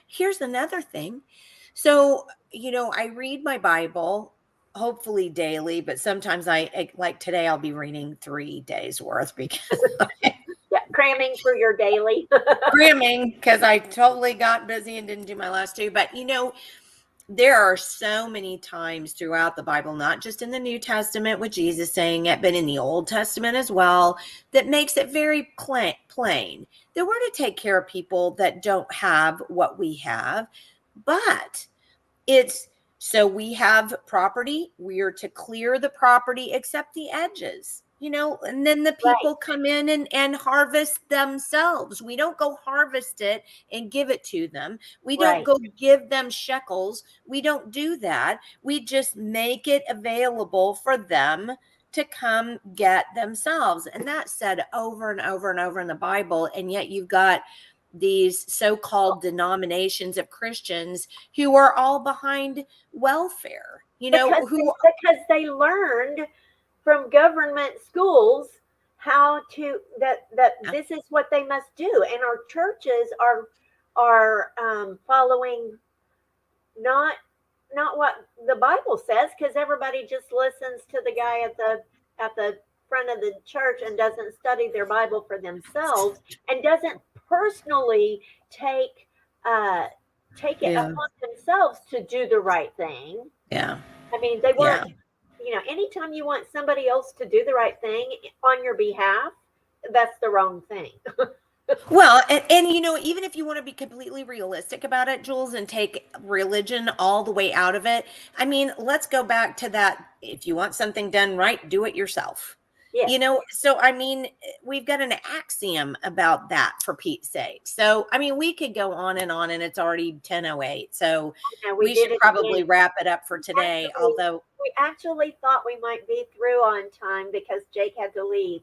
here's another thing. So, I read my Bible hopefully daily, but sometimes like today I'll be reading 3 days worth because cramming for your daily. cramming because I totally got busy and didn't do my last 2. But there are so many times throughout the Bible, not just in the New Testament with Jesus saying it, but in the Old Testament as well, that makes it very plain that we're to take care of people that don't have what we have. But so we have property, we are to clear the property except the edges. And then the people come in and harvest themselves. We don't go harvest it and give it to them. We don't go give them shekels. We don't do that. We just make it available for them to come get themselves. And that's said over and over and over in the Bible. And yet you've got these so-called denominations of Christians who are all behind welfare, because they learned from government schools how to that this is what they must do, and our churches are following not what the Bible says, because everybody just listens to the guy at the front of the church and doesn't study their Bible for themselves and doesn't personally take it upon themselves to do the right thing. Yeah. I mean, they weren't. Anytime you want somebody else to do the right thing on your behalf, that's the wrong thing. Well, and even if you want to be completely realistic about it, Jules, and take religion all the way out of it, I mean, let's go back to that. If you want something done right, do it yourself. Yes. So, I mean, we've got an axiom about that, for Pete's sake. So, I mean, we could go on, and it's already 10:08. So we should probably wrap it up for today. Although we actually thought we might be through on time because Jake had to leave.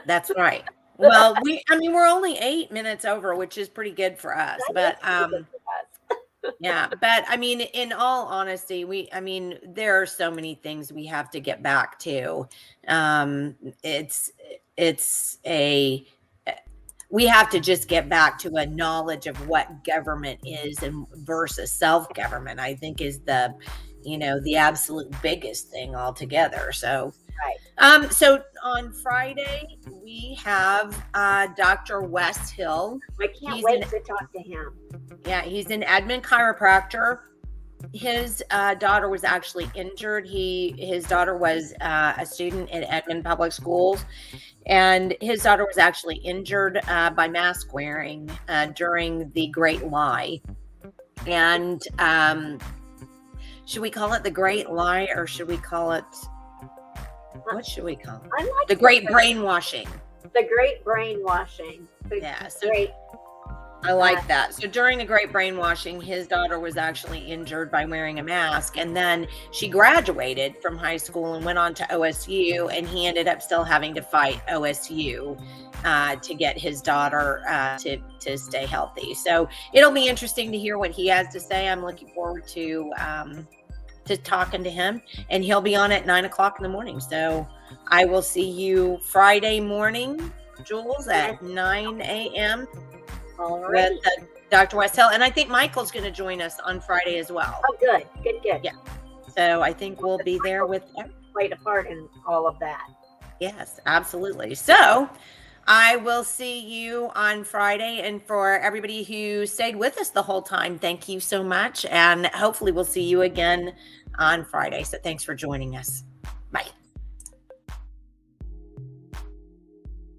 That's right. Well, we're only 8 minutes over, which is pretty good for us. But yeah, but I mean, in all honesty, there are so many things we have to get back to. We have to just get back to a knowledge of what government is and versus self-government, I think, is the absolute biggest thing altogether. So, so on Friday we have Dr. Wes Hill. I can't wait to talk to him. Yeah, he's an admin chiropractor. His daughter was actually injured. His daughter was a student at Edmond Public Schools, and his daughter was actually injured by mask wearing during the Great Lie. And should we call it the Great Lie, or should we call it, what should we call it? The Great Brainwashing. The Great Brainwashing. I like that. So during the Great Brainwashing, his daughter was actually injured by wearing a mask. And then she graduated from high school and went on to OSU. And he ended up still having to fight OSU to get his daughter to stay healthy. So it'll be interesting to hear what he has to say. I'm looking forward to talking to him. And he'll be on at 9 o'clock in the morning. So I will see you Friday morning, Jules, at 9 a.m. with Dr. Wes Hill. And I think Michael's going to join us on Friday as well. Oh, good. Yeah. So I think we'll be there with played a part in all of that. Yes, absolutely. So I will see you on Friday. And for everybody who stayed with us the whole time, thank you so much. And hopefully we'll see you again on Friday. So thanks for joining us. Bye.